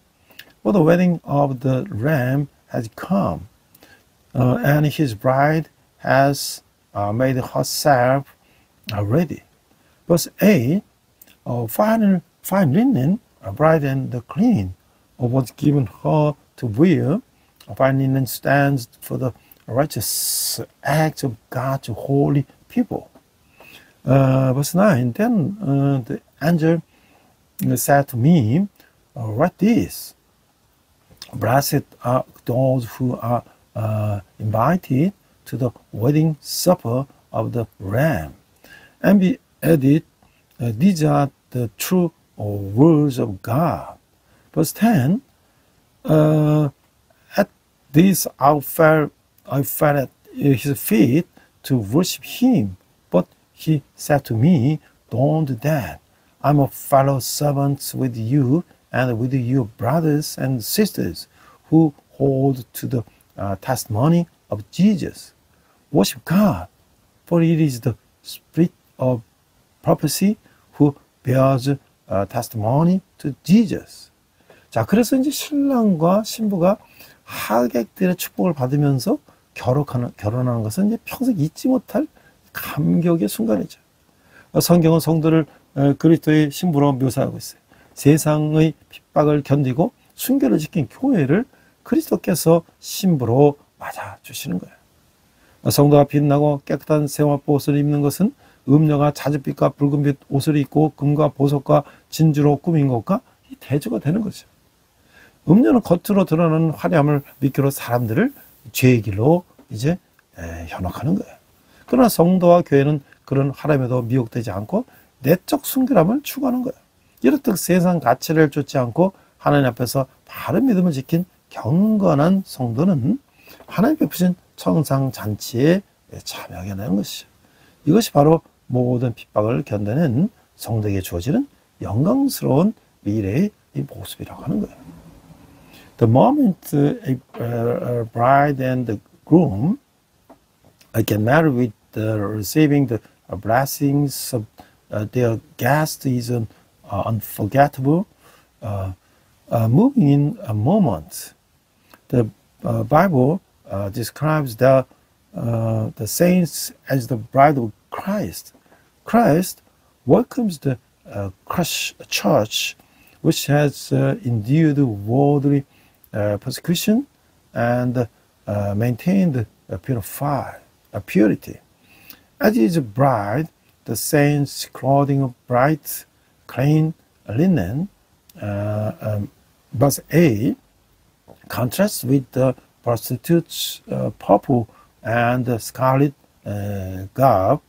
B: For the wedding of the Lamb has come, and his bride has made herself ready. Verse 8, fine linen, bright and clean, was given her to wear. Fine linen stands for the righteous acts of God's holy people. Verse 9, then the angel said to me, write this, blessed are those who are invited to the wedding supper of the Lamb. And be added, these are the true words of God. Verse 10, at this I fell at his feet to worship him. But he said to me, don't do that. I'm a fellow servant with you and with your brothers and sisters who hold to the testimony of Jesus. Worship God, for it is the spirit of prophecy who bears testimony to Jesus. 자, 그래서 이제 신랑과 신부가 하객들의 축복을 받으면서 결혼하는 것은 이제 평생 잊지 못할 감격의 순간이죠. 성경은 성도를 그리스도의 신부로 묘사하고 있어요. 세상의 핍박을 견디고 순결을 지킨 교회를 그리스도께서 신부로 맞아주시는 거예요. 성도가 빛나고 깨끗한 세마포 옷을 입는 것은 음녀가 자줏빛과 붉은빛 옷을 입고 금과 보석과 진주로 꾸민 것과 대조가 되는 거죠. 음녀는 겉으로 드러나는 화려함을 미끼로 사람들을 죄의 길로 이제 현혹하는 거예요. 그러나 성도와 교회는 그런 화려함에도 미혹되지 않고 내적 순결함을 추구하는 거예요. 이렇듯 세상 가치를 쫓지 않고 하나님 앞에서 바른 믿음을 지킨 경건한 성도는 하나님 베푸신 청상잔치에 참여하게 되는 것이죠. 이것이 바로 모든 핍박을 견뎌낸 성도에게 주어지는 영광스러운 미래의 모습이라고 하는 거예요. The moment a bride and the groom get married with receiving the blessings of their guest is an unforgettable, moving in a moment. The Bible describes the saints as the bride of Christ. Christ welcomes the church, which has endured worldly persecution and maintained purity. As his bride, the saints' clothing of bright, clean linen, verse 8, contrasts with the prostitute's purple and scarlet garb,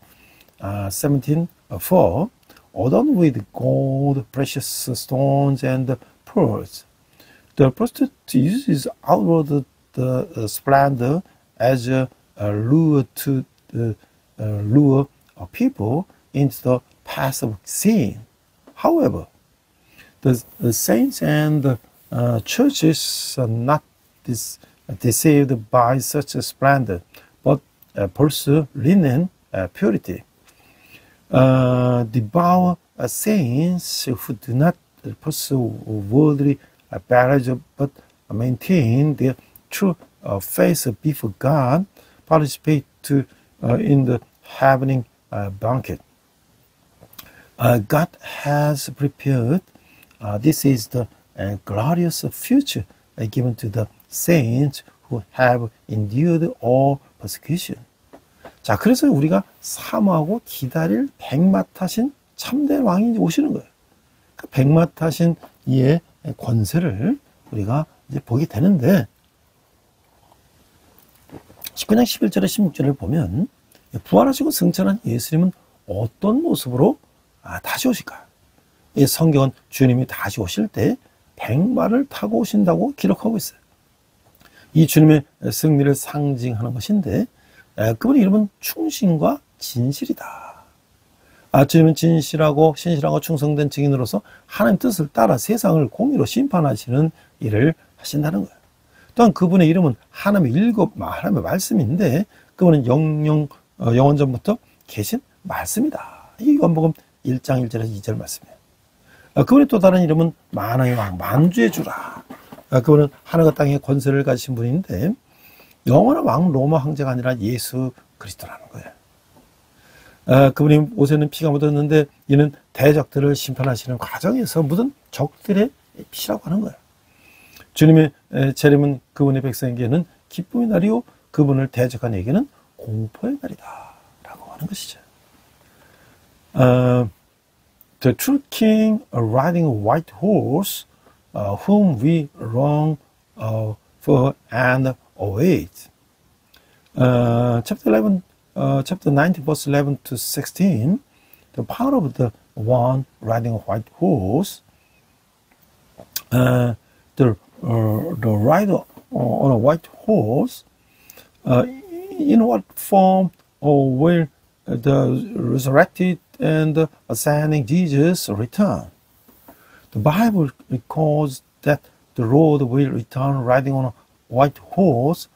B: 17:4, adorned with gold, precious stones, and pearls. The prostitute uses outward the splendor as a lure to lure people into the path of sin. However, the saints and the churches are not deceived by such a splendor, but pursue linen purity. Devout saints who do not pursue worldly pleasure but maintain their true faith before God participate in the heavenly banquet. God has prepared. This is the glorious future given to the saints who have endured all persecution. 자, 그래서 우리가 사모하고 기다릴 백마타신 참된 왕이 오시는 거예요. 그 백마타신 이의 권세를 우리가 이제 보게 되는데, 19장 11절에 16절을 보면 부활하시고 승천한 예수님은 어떤 모습으로 다시 오실까? 이 성경은 주님이 다시 오실 때 백마를 타고 오신다고 기록하고 있어요. 이 주님의 승리를 상징하는 것인데, 그분의 이름은 충신과 진실이다. 주님은 진실하고 신실하고 충성된 증인으로서 하나님 뜻을 따라 세상을 공의로 심판하시는 일을 하신다는 거예요. 또한 그분의 이름은 하나님의 하나님의 말씀인데 그분은 영원전부터 계신 말씀이다. 이 요한복음 1장 1절에서 2절 말씀이에요. 그분의 또 다른 이름은 만왕의 왕, 만주의 주라. 그분은 하늘과 땅의 권세를 가지신 분인데 영원한 왕 로마 황제가 아니라 예수 그리스도라는 거예요. 그분이 옷에는 피가 묻었는데 이는 대적들을 심판하시는 과정에서 묻은 적들의 피라고 하는 거예요. 주님의 재림은 그분의 백성에게는 기쁨의 날이요 그분을 대적한 에게는 공포의 날이다 라고 하는 것이죠. The true king riding a white horse whom we long for and await. Chapter 19, verse 11 to 16. The power of the one riding a white horse. The rider on a white horse. In what form will the resurrected and ascending Jesus return? The Bible records that the Lord will return riding on a white horse,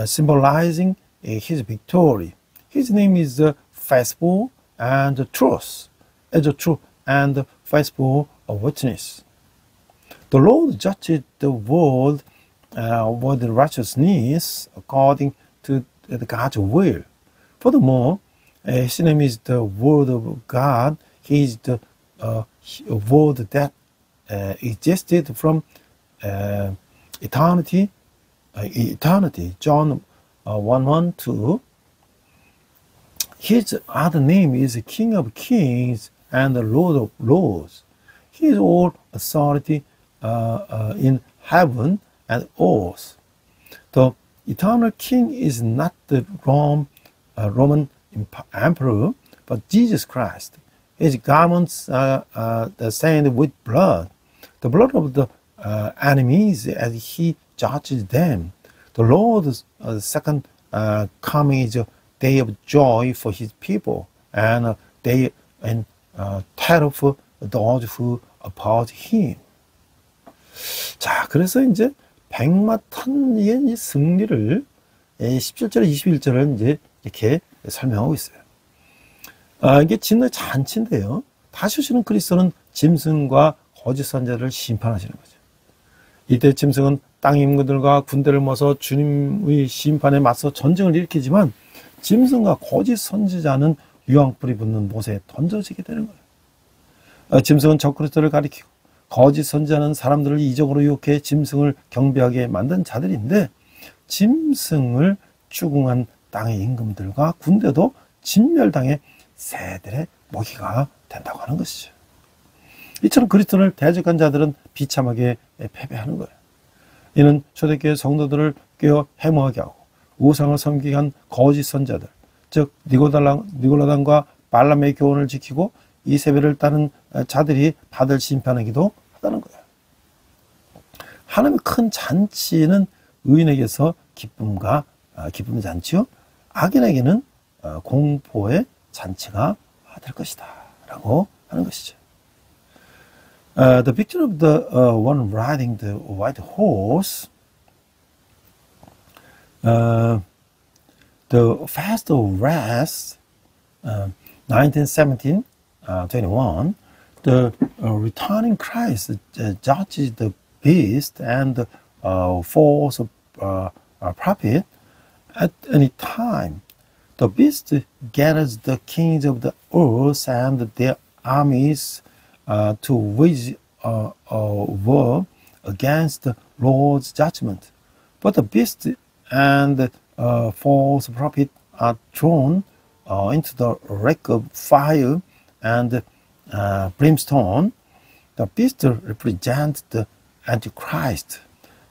B: symbolizing his victory. His name is faithful and truth, as a true and faithful witness. The Lord judged the world with righteousness according to God's will. Furthermore, his name is the Word of God. He is the Word that existed from eternity. John 1:1-2. His other name is King of Kings and the Lord of Lords. He is all authority in heaven and earth. The eternal King is not the Roman Emperor, but Jesus Christ. His garments are stained with blood, the blood of the enemies as he judges them. The Lord's second coming is a day of joy for his people and a day in terror for those who oppose him. 자, 그래서 이제 백마탄의 승리를 17절, 21절을 이제 이렇게 설명하고 있어요. 이게 진노의 잔치인데요. 다시 오시는 그리스도는 짐승과 거짓 선자를 심판하시는 거죠. 이때 짐승은 땅 인물들과 군대를 모아서 주님의 심판에 맞서 전쟁을 일으키지만 짐승과 거짓 선지자는 유황불이 붙는 못에 던져지게 되는 거예요. 짐승은 적그리스도를 가리키고 거짓 선지자는 사람들을 이적으로 유혹해 짐승을 경배하게 만든 자들인데 짐승을 추궁한 땅의 임금들과 군대도 진멸당해 새들의 먹이가 된다고 하는 것이죠. 이처럼 그리스도를 대적한 자들은 비참하게 패배하는 거예요. 이는 초대교회 성도들을 꿰어 해모하게 하고 우상을 섬기게 한 거짓 선자들, 즉 니고라당과 발람의 교훈을 지키고 이세벨을 따른 자들이 받을 심판이기도 하다는 거예요. 하나님의 큰 잔치는 의인에게서 기쁨의 잔치요, 악인에게는 공포의 잔치가 될 것이다 라고 하는 것이죠. The picture of the one riding the white horse, the Fast of Wrath, 1917-21, the returning Christ judges the beast and the false prophet at any time. The beast gathers the kings of the earth and their armies to wage a war against the Lord's judgment. But the beast and the false prophet are thrown into the lake of fire and brimstone. The beast represents the Antichrist,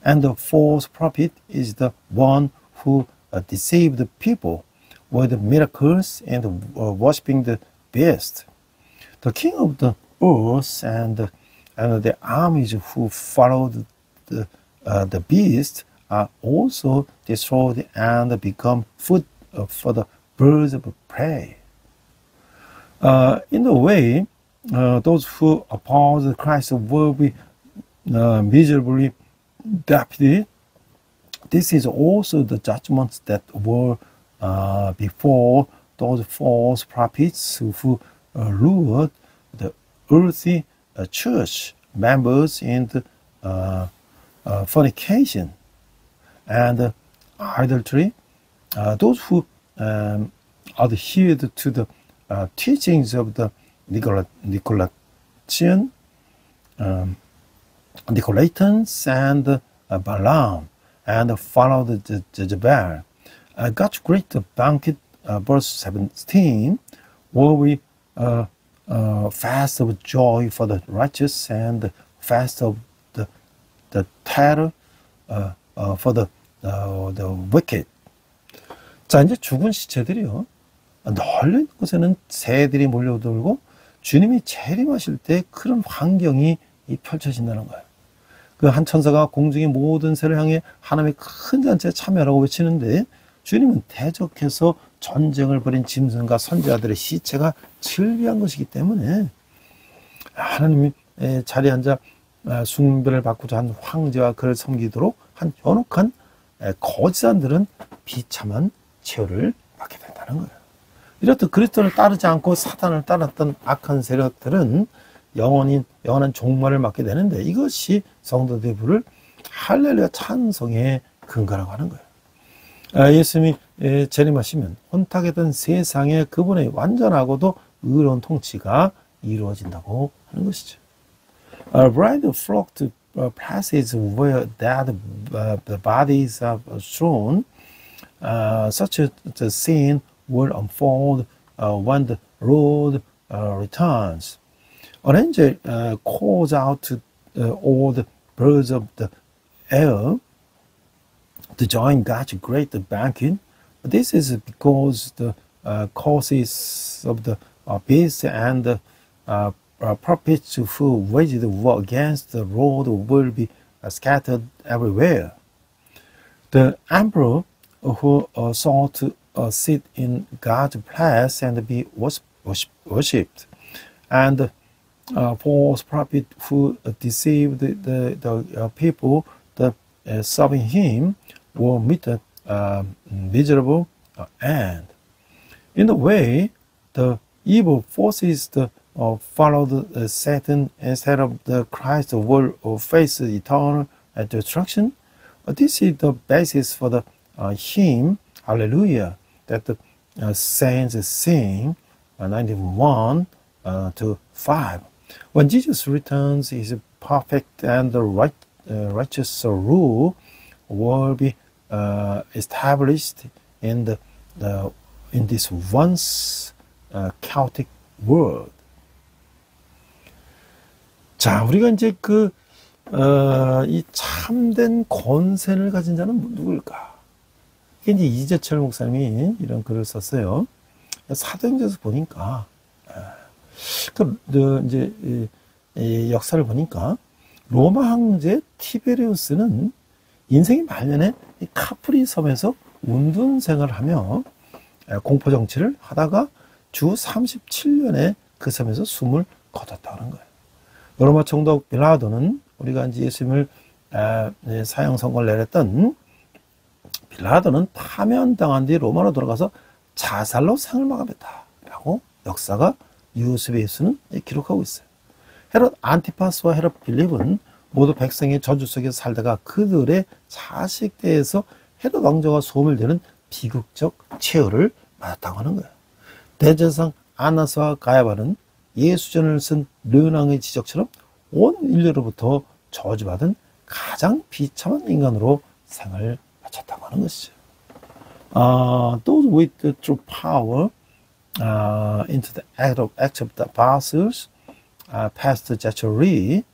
B: and the false prophet is the one who deceived the people with miracles and worshipping the beast. The king of the earth and the armies who followed the beast are also destroyed and become food for the birds of prey. In a way, those who oppose Christ will be miserably deputy. This is also the judgments that were before those false prophets who lured the earthly church members into fornication and idolatry. Those who adhered to the teachings of the Nicolaitans and Balaam and followed the Jezebel. God's great banquet, verse 17, where we fast of joy for the righteous and fast of the terror for the wicked. 자, 이제 죽은 시체들이요, 널린 곳에는 새들이 몰려들고 주님이 재림하실 때 그런 환경이 펼쳐진다는 거예요. 그 한 천사가 공중의 모든 새를 향해 하나님의 큰 잔치에 참여하라고 외치는데, 주님은 대적해서 전쟁을 벌인 짐승과 선지자들의 시체가 즐비한 것이기 때문에 하나님이 자리에 앉아 숭배를 받고자 한 황제와 그를 섬기도록 한 현혹한 거짓한들은 비참한 최후를 받게 된다는 거예요. 이렇듯 그리스도를 따르지 않고 사탄을 따랐던 악한 세력들은 영원한 종말을 맞게 되는데, 이것이 성도들의 부를 할렐루야 찬송의 근거라고 하는 거예요. 예수님이 재림하시면 혼탁에 든 세상에 그분의 완전하고도 의로운 통치가 이루어진다고 하는 것이죠. Bride flock to places where dead bodies are strewn. Such a scene will unfold when the Lord returns. An angel calls out to all the birds of the air to join God's great banquet. This is because the causes of the beasts and the prophets who waged war against the Lord will be scattered everywhere. The emperor who sought to sit in God's place and be worshipped, and false prophet who deceived the people that serving him will meet a miserable end. In a way, the evil forces that followed Satan instead of the Christ will face eternal destruction. This is the basis for the hymn Hallelujah that the saints sing, 91 to 5. When Jesus returns, his perfect and righteous rule will be established in this once chaotic world. 자, 우리가 이제 이 참된 권세를 가진 자는 누굴까? 이게 이제 이재철 목사님이 이런 글을 썼어요. 사도행전에서 보니까, 이제 이 역사를 보니까 로마 황제 티베리우스는 인생의 말년에 이 카프리 섬에서 운둔 생활을 하며 공포 정치를 하다가 주 37년에 그 섬에서 숨을 거뒀다는 거예요. 로마 총독 빌라도는 우리가 이제 예수님을 사형 선고를 내렸던 빌라도는 파면당한 뒤 로마로 돌아가서 자살로 생을 마감했다라고 역사가 유스베이스는 기록하고 있어요. 헤롯 안티파스와 헤롯 빌립은 모두 백성의 저주 속에 살다가 그들의 자식대에서 헤롯 왕조가 소멸되는 비극적 최후를 맞았다고 하는 거예요. 대제사장 아나스와 가야바는 예수전을 쓴 르낭의 지적처럼 온 인류로부터 저주받은 가장 비참한 인간으로 생을 마쳤다고 하는 것이죠. Those with the true power into the act of the apostles, past Zachary,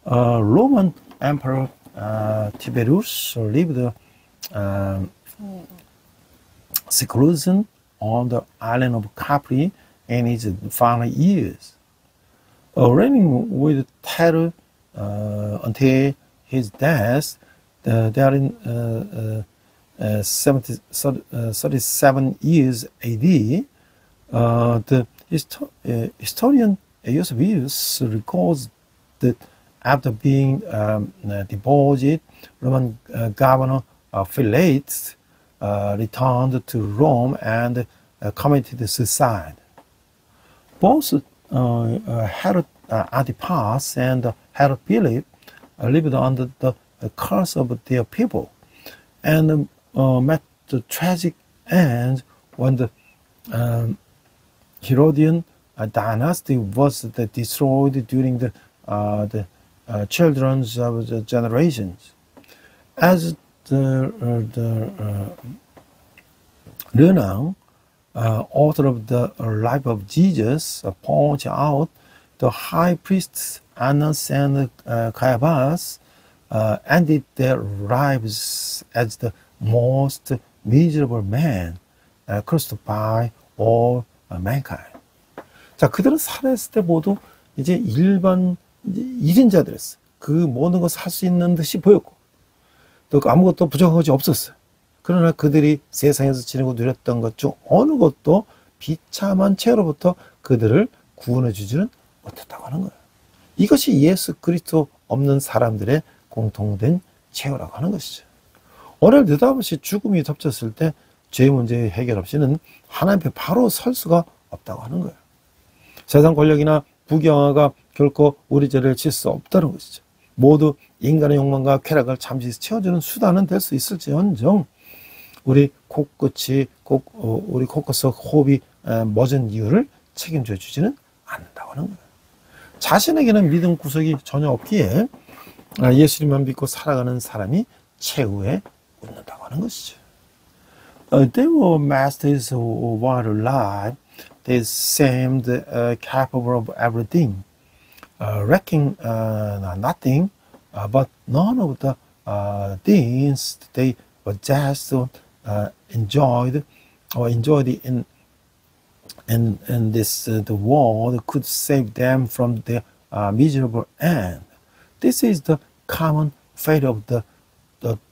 B: Roman Emperor Tiberius lived seclusion on the island of Capri in his final years, reigning with terror until his death there in 37 years AD. The historian Eusebius records that after being deposed, Roman governor Felix returned to Rome and committed suicide. Both Herod Antipas and Herod Philip lived under the curse of their people and met the tragic end when the Herodian dynasty was destroyed during the children's generations. As the Renan, author of the Life of Jesus, points out, the high priests Annas and Caiaphas ended their lives as the most miserable man cursed by all mankind. 자, 그들은 살아있을 때 모두 이제 일반 이제 1인자들이었어요. 그 모든 것을 할 수 있는 듯이 보였고, 또 아무것도 부족한 것이 없었어요. 그러나 그들이 세상에서 지내고 누렸던 것 중 어느 것도 비참한 채로부터 그들을 구원해 주지는 못했다고 하는 거예요. 이것이 예수 그리스도 없는 사람들의 공통된 최후라고 하는 것이죠. 오늘 느닷없이 죽음이 덮쳤을 때 죄 문제 해결 없이는 하나님 앞에 바로 설 수가 없다고 하는 거예요. 세상 권력이나 부경화가 결코 우리 죄를 질 수 없다는 것이죠. 모두 인간의 욕망과 쾌락을 잠시 채워주는 수단은 될 수 있을지언정 우리 코끝에서 호흡이 멎은 이유를 책임져 주지는 않는다고 하는 거예요. 자신에게는 믿음 구석이 전혀 없기에 예수님만 믿고 살아가는 사람이 최후에 웃는다고 하는 것이죠. They were masters who were alive. They seemed capable of everything, lacking nothing, but none of the things they possessed enjoyed in this the world could save them from their miserable end. This is the common fate of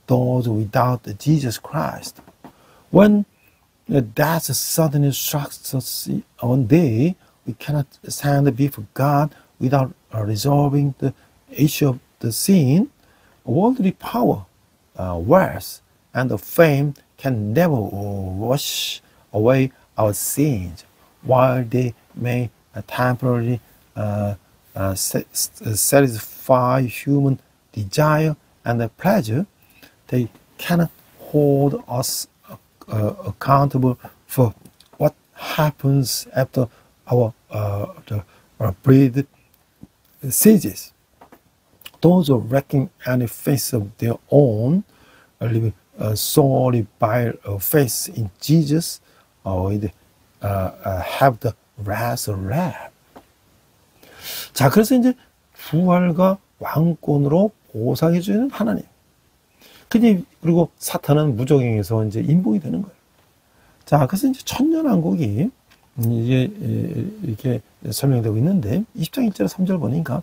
B: those without Jesus Christ. When death suddenly strikes us one day, we cannot stand before God without resolving the issue of the sin. Worldly power, wealth, and fame can never wash away our sins. While they may temporarily satisfy human desire and pleasure, they cannot hold us accountable for what happens after our breath ceases. Those who reckon any face of their own, living solely by faith in Jesus, will have the wrath of Lamb. 자, 그래서 이제 부활과 왕권으로 보상해주는 하나님. 그리고 사탄은 무적행에서 이제 인봉이 되는 거예요. 자, 그래서 이제 천년왕국이 이게 이렇게 설명되고 있는데 20장 1절 3절 보니까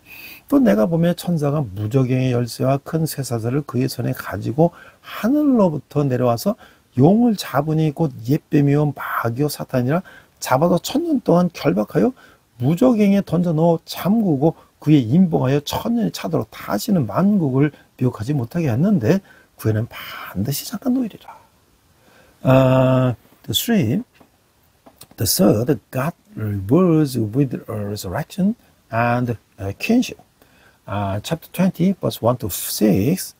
B: 또 내가 보면 천사가 무적행의 열쇠와 큰 쇠사슬을 그의 손에 가지고 하늘로부터 내려와서 용을 잡으니 곧 옛뱀이요 마귀요 사탄이라 잡아서 1000년 동안 결박하여 무적행에 던져 넣어 잠그고 그의 인봉하여 1000년이 차도록 다시는 만국을 미혹하지 못하게 했는데 그에는 반드시 잠깐 놓이리라. The third, God rewards with resurrection and kingship. Chapter 20, verse 1 to 6,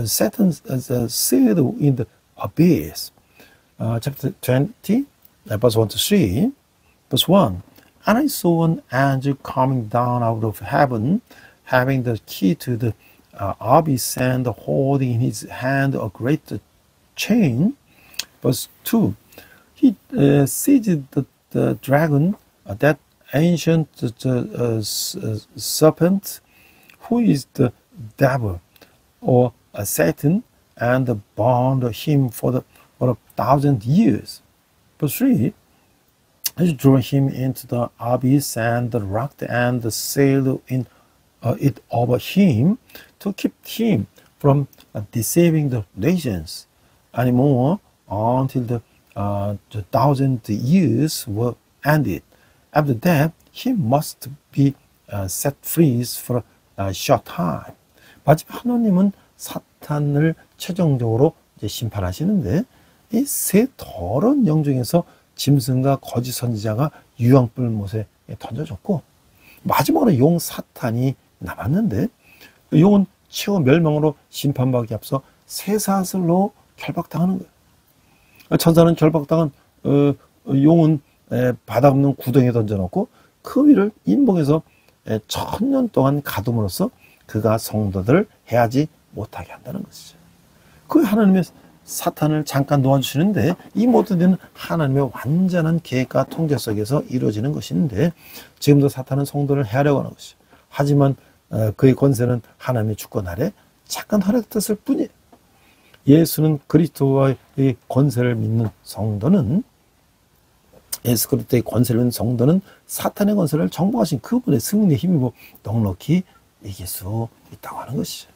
B: Satan is sealed in the abyss. Chapter 20, verse 1 to 3, verse 1. And I saw an angel coming down out of heaven, having the key to the abyss and holding in his hand a great chain. Verse 2. He seized the dragon, that ancient serpent, who is the devil, or Satan, and bound him for 1,000 years. Verse 3. He drew him into the abyss and rocked and sailed in it over him to keep him from deceiving the nations anymore until the 1,000 years were ended. After that, he must be set free for short time. 마지막 하나님은 사탄을 최종적으로 이제 심판하시는데 이 세 더러운 영 중에서 짐승과 거짓 선지자가 유황불 못에 던져졌고 마지막으로 용 사탄이 남았는데 용은 최후 멸망으로 심판받기 앞서 쇠사슬로 결박당하는 거예요. 천사는 결박당한 용은 바닥 없는 구덩이에 던져놓고 그 위를 인봉해서 1000년 동안 가둠으로써 그가 성도들을 해하지 못하게 한다는 것이죠. 그 하나님의 사탄을 잠깐 놓아주시는데 이 모든 일은 하나님의 완전한 계획과 통제 속에서 이루어지는 것인데 지금도 사탄은 성도를 해하려고 하는 것이죠. 하지만 그의 권세는 하나님의 주권 아래 잠깐 허락됐을 뿐이에요. 예수는 그리스도의 권세를 믿는 성도는 예수 그리스도의 권세를 믿는 성도는 사탄의 권세를 정복하신 그분의 승리에 힘입어 넉넉히 이길 수 있다고 하는 것이죠.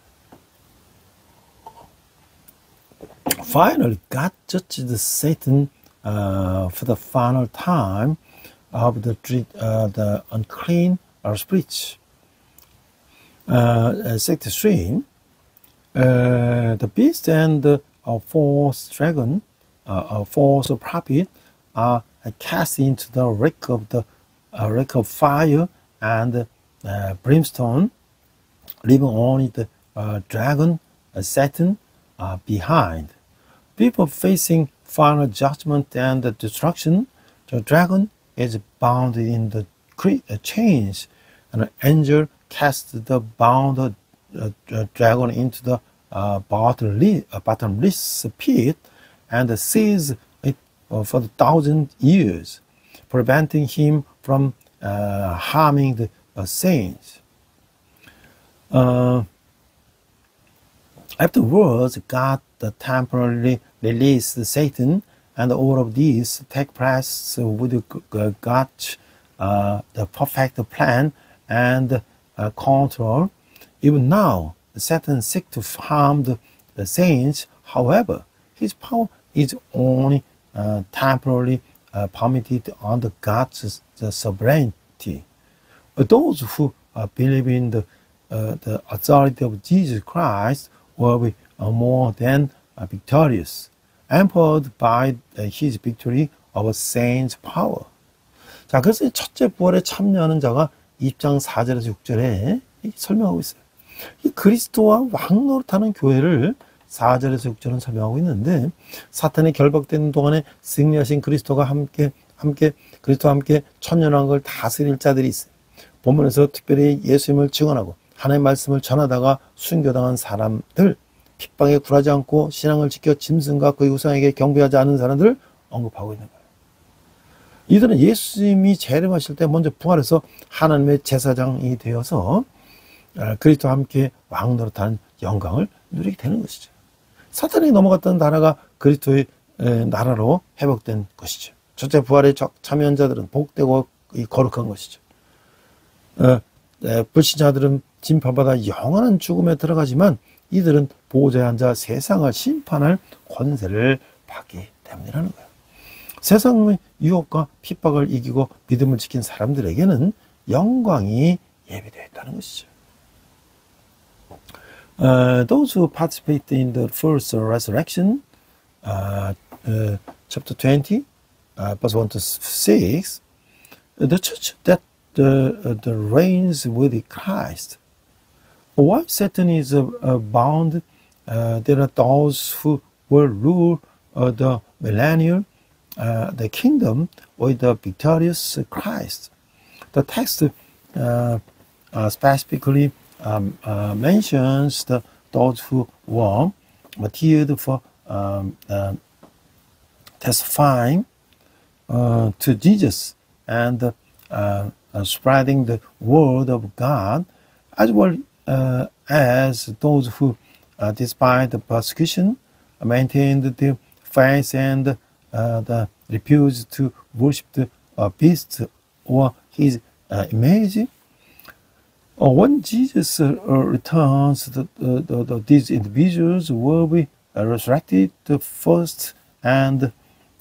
B: Finally, God judged Satan for the final time of the unclean spirits. 63. The beast and the false dragon, false prophet, are cast into the lake of fire and brimstone, leaving only the dragon, Satan, behind. People facing final judgment and destruction, the dragon is bound in the chains, and an angel casts the bound dragon into the bottomless pit and seals it for 1,000 years, preventing him from harming the saints. Afterwards, God temporarily released Satan, and all of these take place with God's the perfect plan and control. Even now, Satan seeks to harm the saints. However, his power is only temporarily permitted under God's sovereignty. Those who believe in the authority of Jesus Christ will be more than victorious, empowered by his victory over saints' power. 자, 그래서 첫째 부활에 참여하는 자가 2장 4절에서 6절에 설명하고 있어요. 이 그리스도와 왕노릇하는 교회를 4절에서 6절은 설명하고 있는데 사탄이 결박되는 동안에 승리하신 그리스도와 함께 천년왕국을 다스릴 자들이 있어요. 본문에서 특별히 예수님을 증언하고 하나님의 말씀을 전하다가 순교당한 사람들, 핍박에 굴하지 않고 신앙을 지켜 짐승과 그의 우상에게 경배하지 않은 사람들을 언급하고 있는 거예요. 이들은 예수님이 재림하실 때 먼저 부활해서 하나님의 제사장이 되어서 그리스도와 함께 왕노릇하는 영광을 누리게 되는 것이죠. 사탄이 넘어갔던 나라가 그리스도의 나라로 회복된 것이죠. 첫째 부활에 참여한 자들은 복되고 거룩한 것이죠. 불신자들은 심판받아 영원한 죽음에 들어가지만 이들은 보호자에 앉아 세상을 심판할 권세를 받기 때문이라는 거예요. 세상의 유혹과 핍박을 이기고 믿음을 지킨 사람들에게는 영광이 예비되어 있다는 것이죠. Those who participate in the first resurrection, chapter 20, verse 1 to 6, the church that the reigns with Christ. While Satan is bound, there are those who will rule the millennial, the kingdom with the victorious Christ. The text specifically mentions those who were martyred for testifying to Jesus and spreading the word of God, as well as those who, despite the persecution, maintained their faith and refused to worship the beast or his image. When Jesus returns, these individuals will be resurrected first and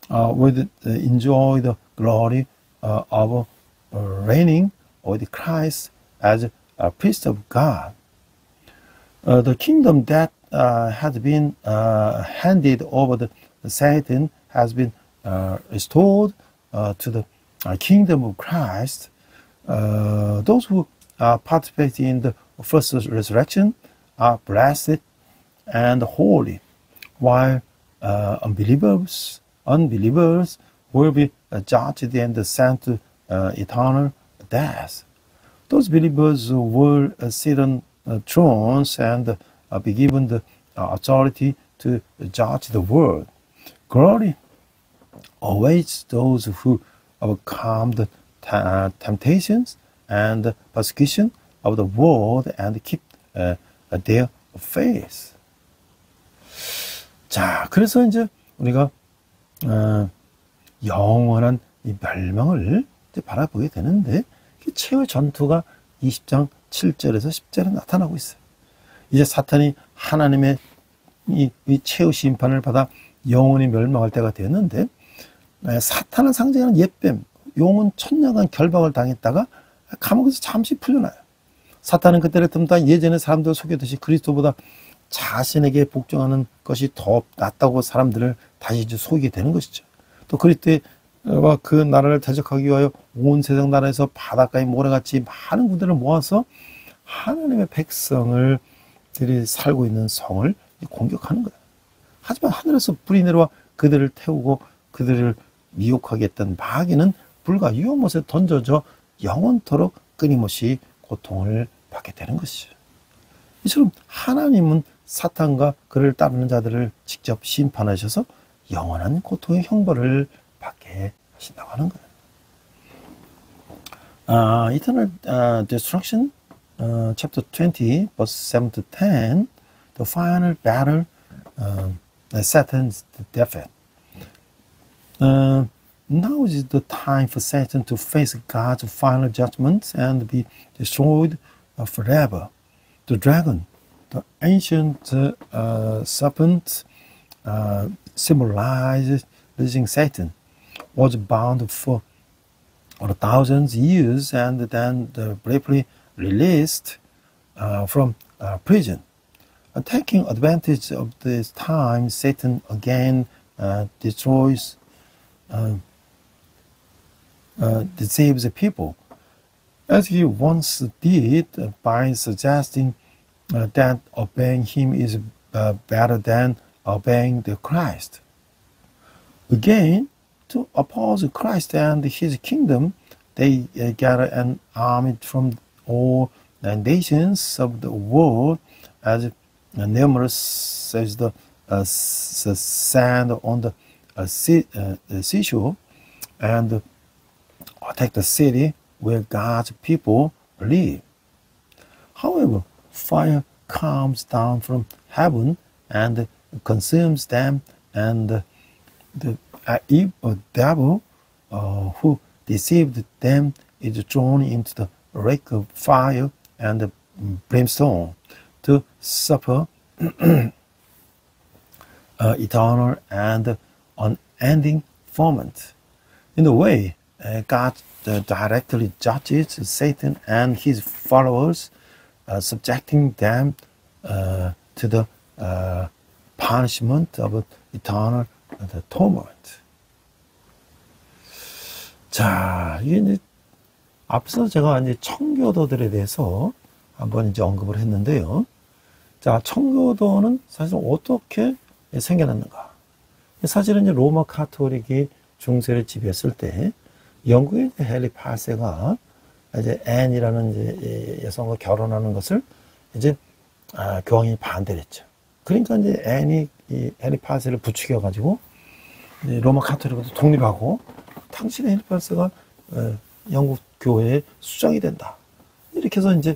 B: will enjoy the glory of reigning with Christ as priest of God. The kingdom that had been handed over to Satan has been restored to the kingdom of Christ. Those who participate in the first resurrection are blessed and holy, while unbelievers will be judged and sent to eternal death. Those believers will sit on thrones and be given the authority to judge the world. Glory awaits those who overcome the temptations and persecution of the world and keep their faith. 자, 그래서 이제 우리가 영원한 이 멸망을 이제 바라보게 되는데, 최후의 전투가 20장 7절에서 10절에 나타나고 있어요. 이제 사탄이 하나님의 이 최후 심판을 받아 영원히 멸망할 때가 되었는데, 사탄을 상징하는 옛뱀, 용은 천년간 결박을 당했다가 감옥에서 잠시 풀려나요. 사탄은 그때를 틈타 예전에 사람들을 속였듯이 그리스도보다 자신에게 복종하는 것이 더 낫다고 사람들을 다시 이제 속이게 되는 것이죠. 또 그리스도와 그 나라를 대적하기 위하여 온 세상 나라에서 바닷가의 모래같이 많은 군대를 모아서 하나님의 백성을 들이 살고 있는 성을 공격하는 거예요. 하지만 하늘에서 불이 내려와 그들을 태우고 그들을 미혹하게 했던 마귀는 불과 유황못에 던져져 영원토록 끊임없이 고통을 받게 되는 것이죠. 이처럼 하나님은 사탄과 그를 따르는 자들을 직접 심판하셔서 영원한 고통의 형벌을 받게 하신다고 하는 거예요. Eternal Destruction, chapter 20, verse 7 to 10, the final battle, Satan's defeat. Now is the time for Satan to face God's final judgment and be destroyed forever. The dragon, the ancient serpent, symbolizing Satan, was bound for 1,000 years and then briefly released from prison. Taking advantage of this time, Satan again deceives the people, as he once did by suggesting that obeying him is better than obeying the Christ. Again, to oppose Christ and his kingdom, they gather an army from all nations of the world, as numerous as the sand on the seashore, and attack the city where God's people live. However, fire comes down from heaven and consumes them, and the evil devil who deceived them is thrown into the lake of fire and brimstone to suffer eternal and unending torment. In a way, God directly judges Satan and his followers, subjecting them to the punishment of eternal torment. 자, 이게 이제 앞서 제가 이제 청교도들에 대해서 한번 이제 언급을 했는데요. 자, 청교도는 사실 어떻게 생겨났는가? 사실은 이제 로마 카톨릭이 중세를 지배했을 때 영국의 헨리 8세가 이제 앤이라는 이제 여성과 결혼하는 것을 이제 교황이 반대를 했죠. 그러니까 이제 앤이 이 헨리 8세를 부추겨 가지고 로마 카톨릭으로 독립하고 당신의 헨리 8세가 영국 교회의 수장이 된다. 이렇게 해서 이제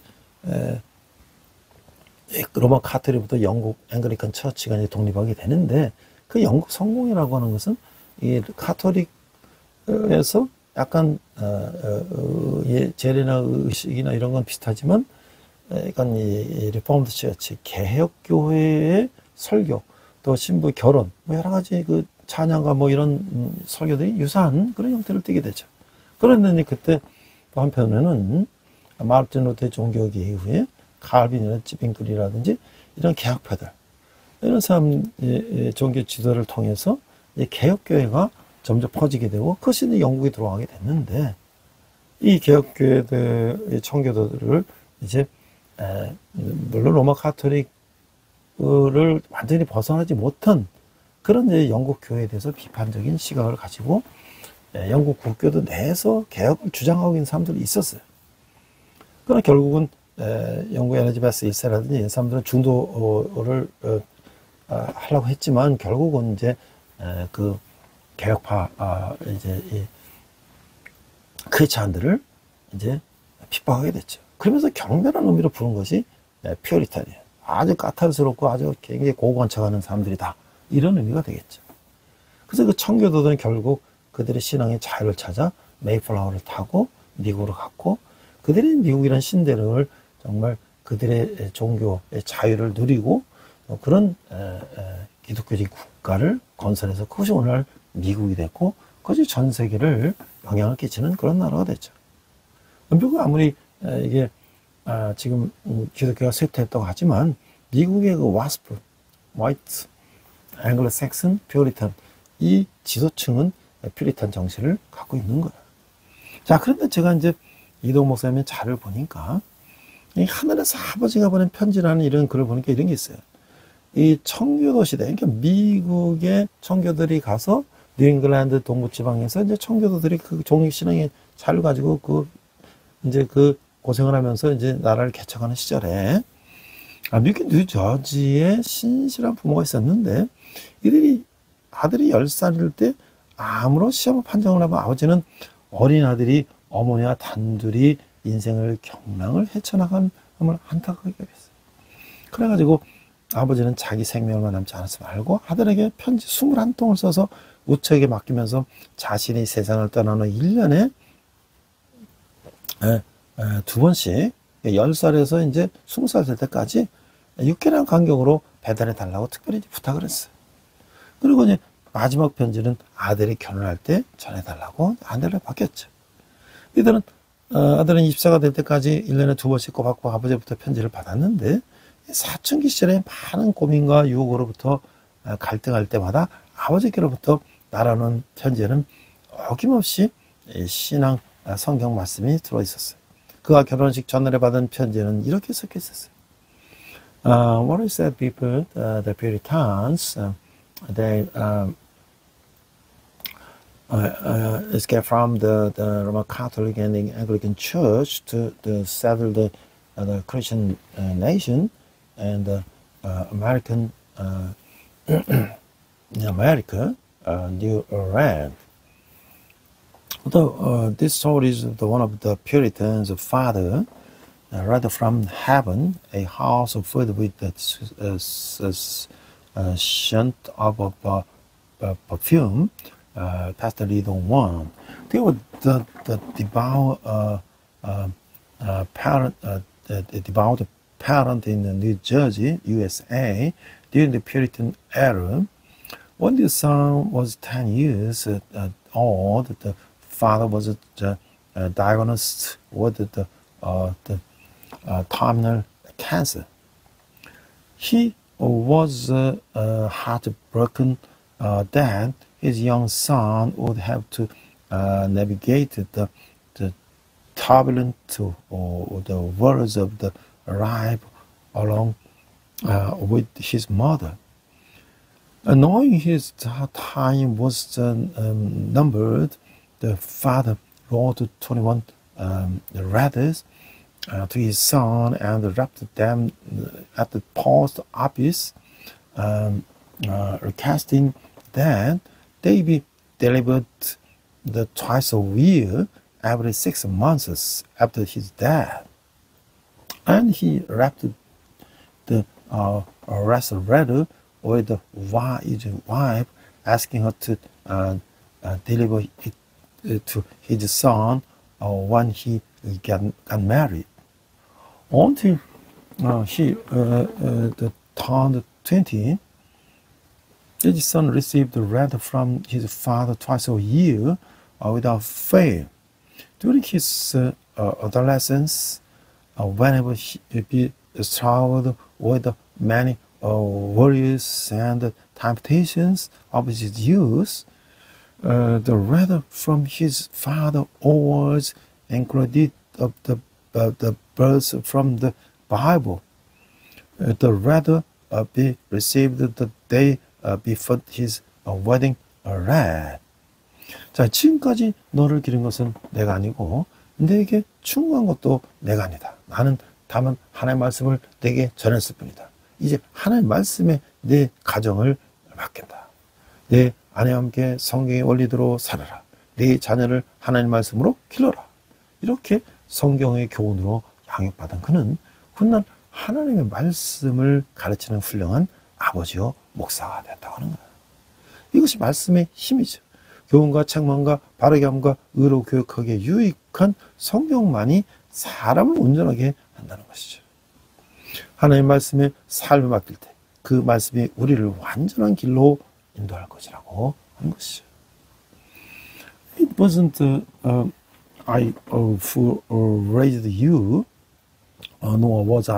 B: 로마 카톨릭부터 영국 앵글리칸 처치가 이제 독립하게 되는데, 그 영국 성공이라고 하는 것은 이 카톨릭에서 약간 재래나 의식이나 이런 건 비슷하지만, 약간 이 리포먼드 처치 개혁 교회의 설교, 또 신부 결혼, 뭐 여러 가지 그 찬양과 뭐 이런 설교들이 유사한 그런 형태를 띠게 되죠. 그런데 그때 또 한편에는 마르틴 루터의 종교개혁 이후에 칼빈이나 찌빙글이라든지 이런 개혁파들, 이런 사람의 종교 지도를 통해서 개혁교회가 점점 퍼지게 되고 그것이 이제 영국에 들어가게 됐는데, 이 개혁교회들의 청교도들을 이제 물론 로마 카톨릭을 완전히 벗어나지 못한 그런 이제 영국 교회에 대해서 비판적인 시각을 가지고 영국 국교도 내에서 개혁을 주장하고 있는 사람들이 있었어요. 그러나 결국은 영국 엘리자베스 1세라든지 이런 사람들은 중도를 하려고 했지만 결국은 이제 그 개혁파 이제 이 크리스찬들을 이제 핍박하게 됐죠. 그러면서 경멸한 의미로 부른 것이 피어리탄이에요. 아주 까탈스럽고 아주 굉장히 고관찰하는 사람들이다, 이런 의미가 되겠죠. 그래서 그 청교도들은 결국 그들의 신앙의 자유를 찾아 메이플라워를 타고 미국으로 갔고, 그들이 미국이라는 신대륙을 정말 그들의 종교의 자유를 누리고 그런 기독교적인 국가를 건설해서 그것이 오늘날 미국이 됐고, 그것이 전 세계를 영향을 끼치는 그런 나라가 됐죠. 미국은 아무리 이게 지금 기독교가 쇠퇴했다고 하지만 미국의 그 와스프, 화이트, 앵글로 삭슨, 퓨리탄, 이 지도층은 퓨리탄 정신을 갖고 있는 거예요. 자, 그런데 제가 이제 이동 목사님의 자를 보니까 이 하늘에서 아버지가 보낸 편지라는 이런 글을 보니까 이런 게 있어요. 이 청교도 시대, 그러니까 미국의 청교들이 가서 뉴잉글랜드 동부지방에서 이제 청교도들이 그 종익신앙의 자를 가지고 이제 그 고생을 하면서 이제 나라를 개척하는 시절에 미국 뉴저지에 신실한 부모가 있었는데, 이들이 아들이 10살일 때 암으로 시험 판정을 하면 아버지는 어린 아들이 어머니와 단둘이 인생을 경랑을 헤쳐나감을 안타깝게 했어요. 그래가지고 아버지는 자기 생명을 남지 않았음을 알고 아들에게 편지 21통을 써서 우체에게 맡기면서 자신이 세상을 떠나는 1년에 2번씩 10살에서 이제 20살 될 때까지 6개월 간격으로 배달해 달라고 특별히 부탁을 했어요. 그리고 이제 마지막 편지는 아들이 결혼할 때 전해달라고 안대를 받겼죠. 이들은 아들은 20세가 될 때까지 1년에 2번씩 꼬박꼬박 아버지부터 편지를 받았는데, 사춘기 시절에 많은 고민과 유혹으로부터 갈등할 때마다 아버지께로부터 날아오는 편지에는 어김없이 신앙 성경 말씀이 들어있었어요. 그가 결혼식 전날에 받은 편지에는 이렇게 섞여 있었어요. What is that people, the Puritans, they escaped from the Roman Catholic and the Anglican Church to settle the Christian nation and American America, New Iran. Although this story is the one of the Puritans' father, rather from heaven, a house filled with the scent of perfume. Pastor Lee Dong-won. They were the devout parent in New Jersey, USA, during the Puritan era. When the son was 10 years old, the father was diagnosed with the terminal cancer. He was heartbroken that his young son would have to navigate the turbulent or the words of the life along with his mother. Knowing his time was numbered, the father wrote 21 letters to his son and wrapped them at the post office, requesting that they be delivered twice a year, every 6 months after his death. And he wrapped the rest of the letter with his wife, asking her to deliver it to his son when he got married. Until he turned 20, his son received the letter from his father twice a year without fail. During his adolescence, whenever he be struggled with many worries and temptations of his youth, the rather from his father onwards and credit of the birth from the Bible, the rather be received the day before his wedding read. 자, 지금까지 너를 기른 것은 내가 아니고 내게 충고한 것도 내가 아니다. 나는 다만 하나님의 말씀을 내게 전했을 뿐이다. 이제 하나님의 말씀에 내 가정을 맡긴다. 내 아내와 함께 성경의 원리대로 살아라. 내 자녀를 하나님의 말씀으로 길러라. 이렇게 성경의 교훈으로 양육받은 그는 훗날 하나님의 말씀을 가르치는 훌륭한 아버지요 목사가 됐다고 하는 거예요. 이것이 말씀의 힘이죠. 교훈과 책망과 바르게 함과 의로 교육하기에 유익한 성경만이 사람을 온전하게 한다는 것이죠. 하나님의 말씀에 삶을 맡길 때 그 말씀이 우리를 완전한 길로 인도할 것이라고 하는 것이죠. It wasn't I who raised you, nor was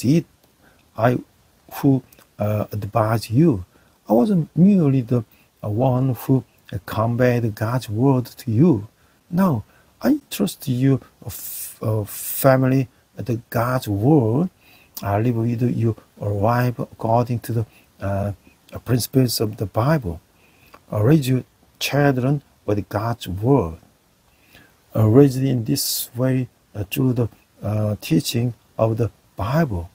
B: it I who advised you. I wasn't merely the one who conveyed God's word to you. Now, I trust you, family, the God's word. I live with you, wife, according to the principles of the Bible. Raise your children with God's word. Raised in this way through the teaching of the Bible,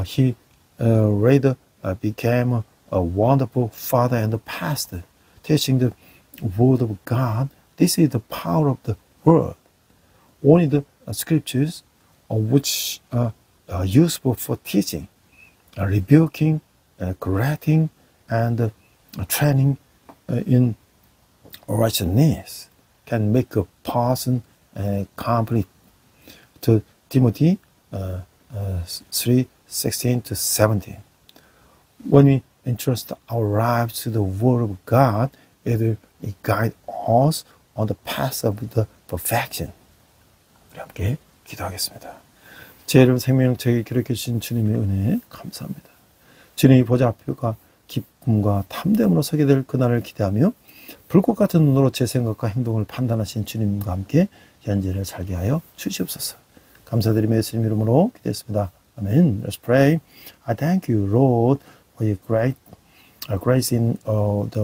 B: he rather became a wonderful father and pastor, teaching the word of God. This is the power of the word. Only the scriptures which are useful for teaching, rebuking, correcting, and training in righteousness can make a person complete. To Timothy 3:16-17. When we entrust our lives to the Word of God, it will guide us on the path of the perfection. 우리 함께 기도하겠습니다. 제 이름 생명책에 기록해 주신 주님의 은혜 감사합니다. 주님이 보좌 앞과 기쁨과 탐됨으로 서게 될 그날을 기대하며 불꽃 같은 눈으로 제 생각과 행동을 판단하신 주님과 함께 현재를 살게 하여 주시옵소서. 감사드리며 예수님 이름으로 기도했습니다. 아멘. Let's pray. I thank you, Lord, for your great grace in the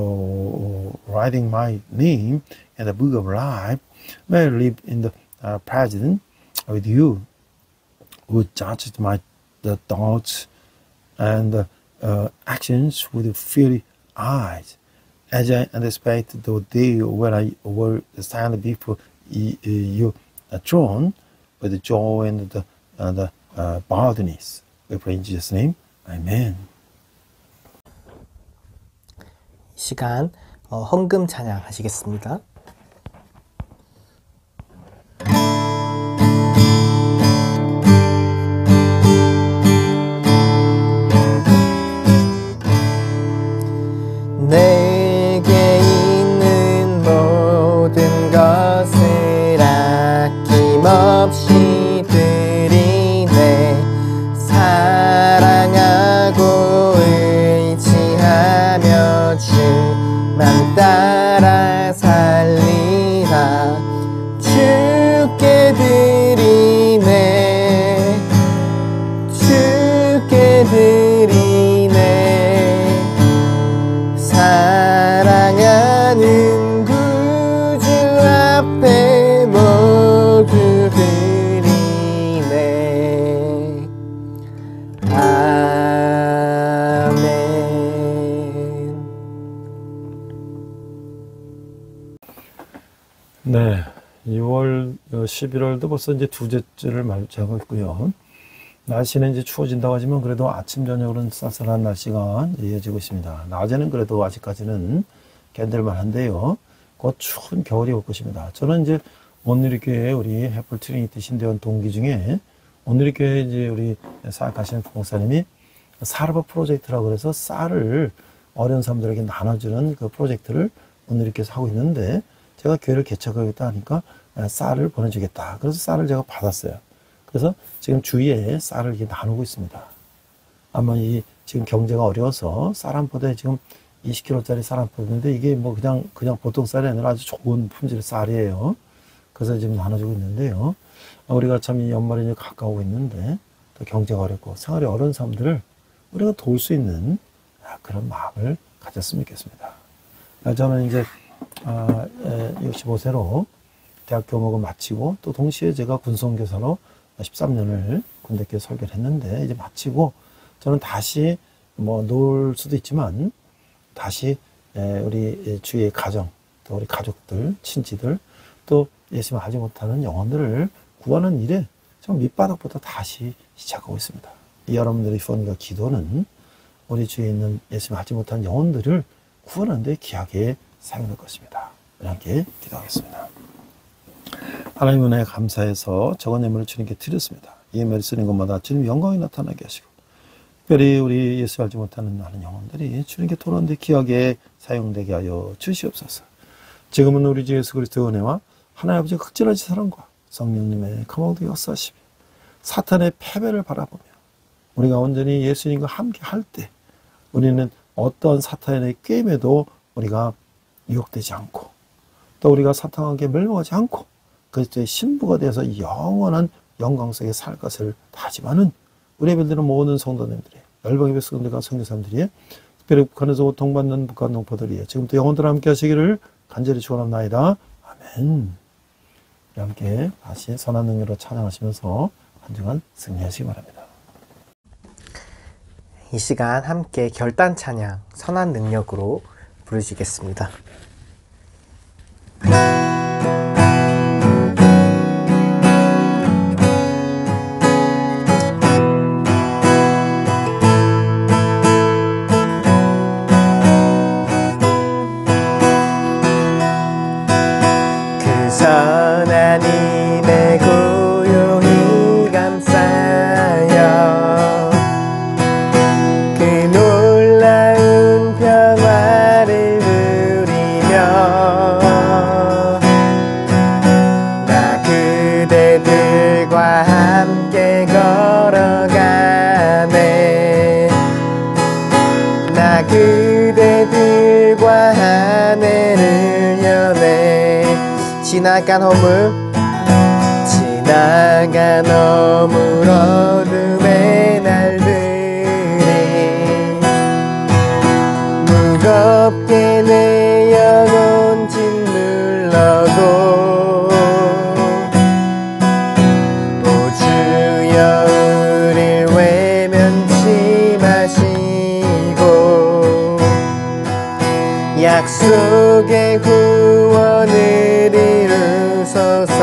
B: writing my name in the book of life. May I live in the present with you, who judges the thoughts and actions with fiery eyes. As I anticipate the day when I will stand before your throne with joy and the boldness. We pray in Jesus' name. Amen.
A: 시간 헌금 찬양 하시겠습니다. 내게 있는 모든 것을 아낌없이 드리네. 사랑하고 의지하며 주만 따라 살리라. 주께 드리네. 주께 드리네. 사랑하는 구주 앞에 모두 드리네. 아멘.
B: 네, 2월, 11월도 벌써 이제 두째를 맞이하고 있고요. 날씨는 이제 추워진다고 하지만 그래도 아침, 저녁으로는 쌀쌀한 날씨가 이어지고 있습니다. 낮에는 그래도 아직까지는 견딜만 한데요. 곧 추운 겨울이 올 것입니다. 저는 이제 온누리교회 우리 해플 트리니티 신대원 동기 중에 온누리교회 이제 우리 사역하시는 목사님이 사르바 프로젝트라고 그래서 쌀을 어려운 사람들에게 나눠주는 그 프로젝트를 온누리교회에서 하고 있는데 제가 교회를 개척하겠다 하니까 쌀을 보내주겠다. 그래서 쌀을 제가 받았어요. 그래서 지금 주위에 쌀을 이렇게 나누고 있습니다. 아마 지금 경제가 어려워서 쌀 한 포대에 지금 20kg짜리 쌀 한 포대인데 이게 뭐 그냥 보통 쌀이 아니라 아주 좋은 품질의 쌀이에요. 그래서 지금 나눠주고 있는데요. 우리가 참 이 연말이 이제 가까우고 있는데 또 경제가 어렵고 생활이 어려운 사람들을 우리가 도울 수 있는 그런 마음을 가졌으면 좋겠습니다. 저는 이제 65세로 대학 교목을 마치고 또 동시에 제가 군수교사로 13년을 군대교 설교를 했는데 이제 마치고 저는 다시 뭐 놀 수도 있지만 다시 우리 주위의 가정 또 우리 가족들 친지들 또 예수님을 알지 못하는 영혼들을 구하는 일에 좀 밑바닥부터 다시 시작하고 있습니다. 여러분들의 후원과 기도는 우리 주위에 있는 예수님을 알지 못하는 영혼들을 구하는 데 귀하게 사용될 것입니다. 함께 기도하겠습니다. 하나님 은혜에 감사해서 적은 예물을 주님께 드렸습니다. 이 예물을 쓰는 것마다 주님 영광이 나타나게 하시고 특별히 우리 예수 알지 못하는 많은 영혼들이 주님께 돌아오는 데 귀하게 사용되게 하여 주시옵소서. 지금은 우리 주 예수 그리스도의 은혜와 하나님 아버지의 극진하신 사랑과 성령님의 감화도 역사하시며 사탄의 패배를 바라보며 우리가 온전히 예수님과 함께 할 때 우리는 어떤 사탄의 게임에도 우리가 유혹되지 않고 또 우리가 사탄에게 멸망하지 않고 그리스도의 신부가 되어서 영원한 영광 속에 살 것을 다지만은 우리 예배드리는 모든 성도님들이 열방의 백성들과 선교사님들이 특별히 북한에서 고통받는 북한 농포들이 지금부터 영혼들과 함께 하시기를 간절히 축원합니다. 아멘. 함께 다시 선한 능력으로 찬양하시면서 한 주간 승리하시기 바랍니다.
A: 이 시간 함께 결단 찬양 선한 능력으로 부르시겠습니다. 선한 힘에 고요히 감싸여 그 놀라운 평화를 누리며 나 그대들과 함께 걸어가네 나 그대들과 하늘을 여네 지나간 허물 어둠의 날들이 무겁게 내 영혼 짓눌러도 오 주여 우릴 외면치 마시고 약속의 구원을 이루소서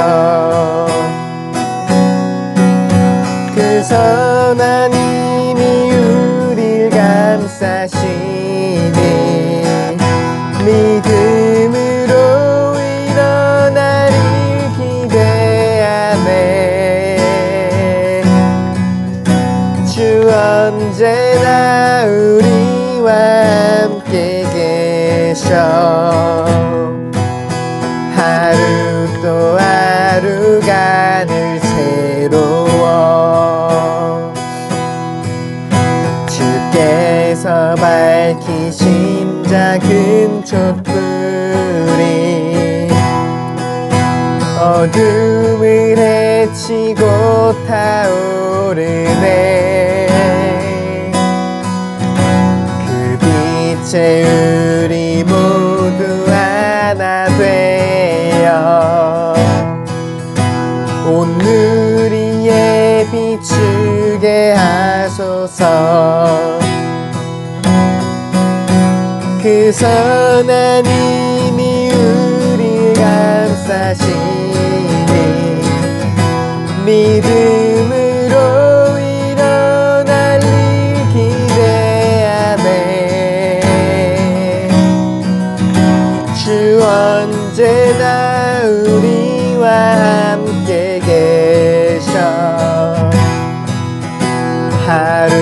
A: 그 선한 힘이 우릴 감싸시니 믿음으로 일어나를 기대하네 주 언제나 우리와 함께 계셔 하루 또 하루가 늘 새로워 주께서 밝히신 작은 촛불이 어둠을 헤치고 타오르네 그 빛에 우리 모두 하나 되어 오늘 위에 비추게 하소서 그 선한 힘이 우리 감싸시니 믿음으로 일어날 일 기대하네 주 언제나 우리와 함께 계셔 하루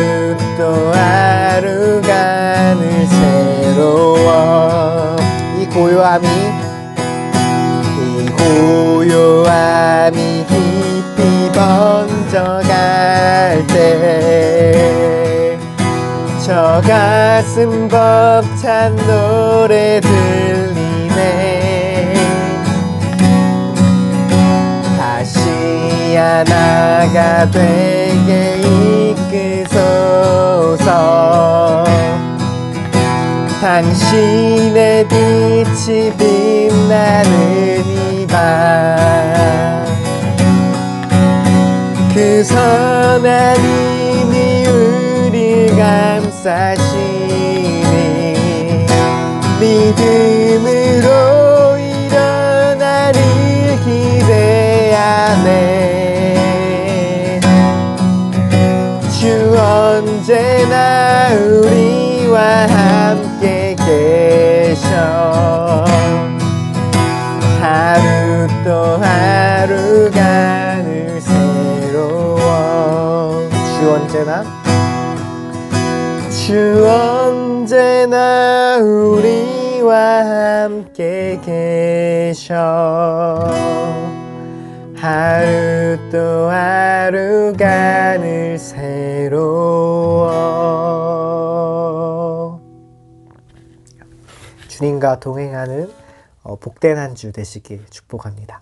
A: 또 하루가 늘 새로워 이 고요함이 가슴 벅찬 노래 들리네. 다시 하나가 되게 이끄소서. 당신의 빛이 빛나는 이 밤, 그 선한 힘이 우릴 감싸시니 믿음으로 일어나를 기대하네. 주 언제나 우리와 함께 계셔. 하루 또 하루가 늘 새로워. 주 언제나 우리와 함께 계셔. 하루 또 하루가 늘 새로워. 주님과 동행하는 복된 한 주 되시길 축복합니다.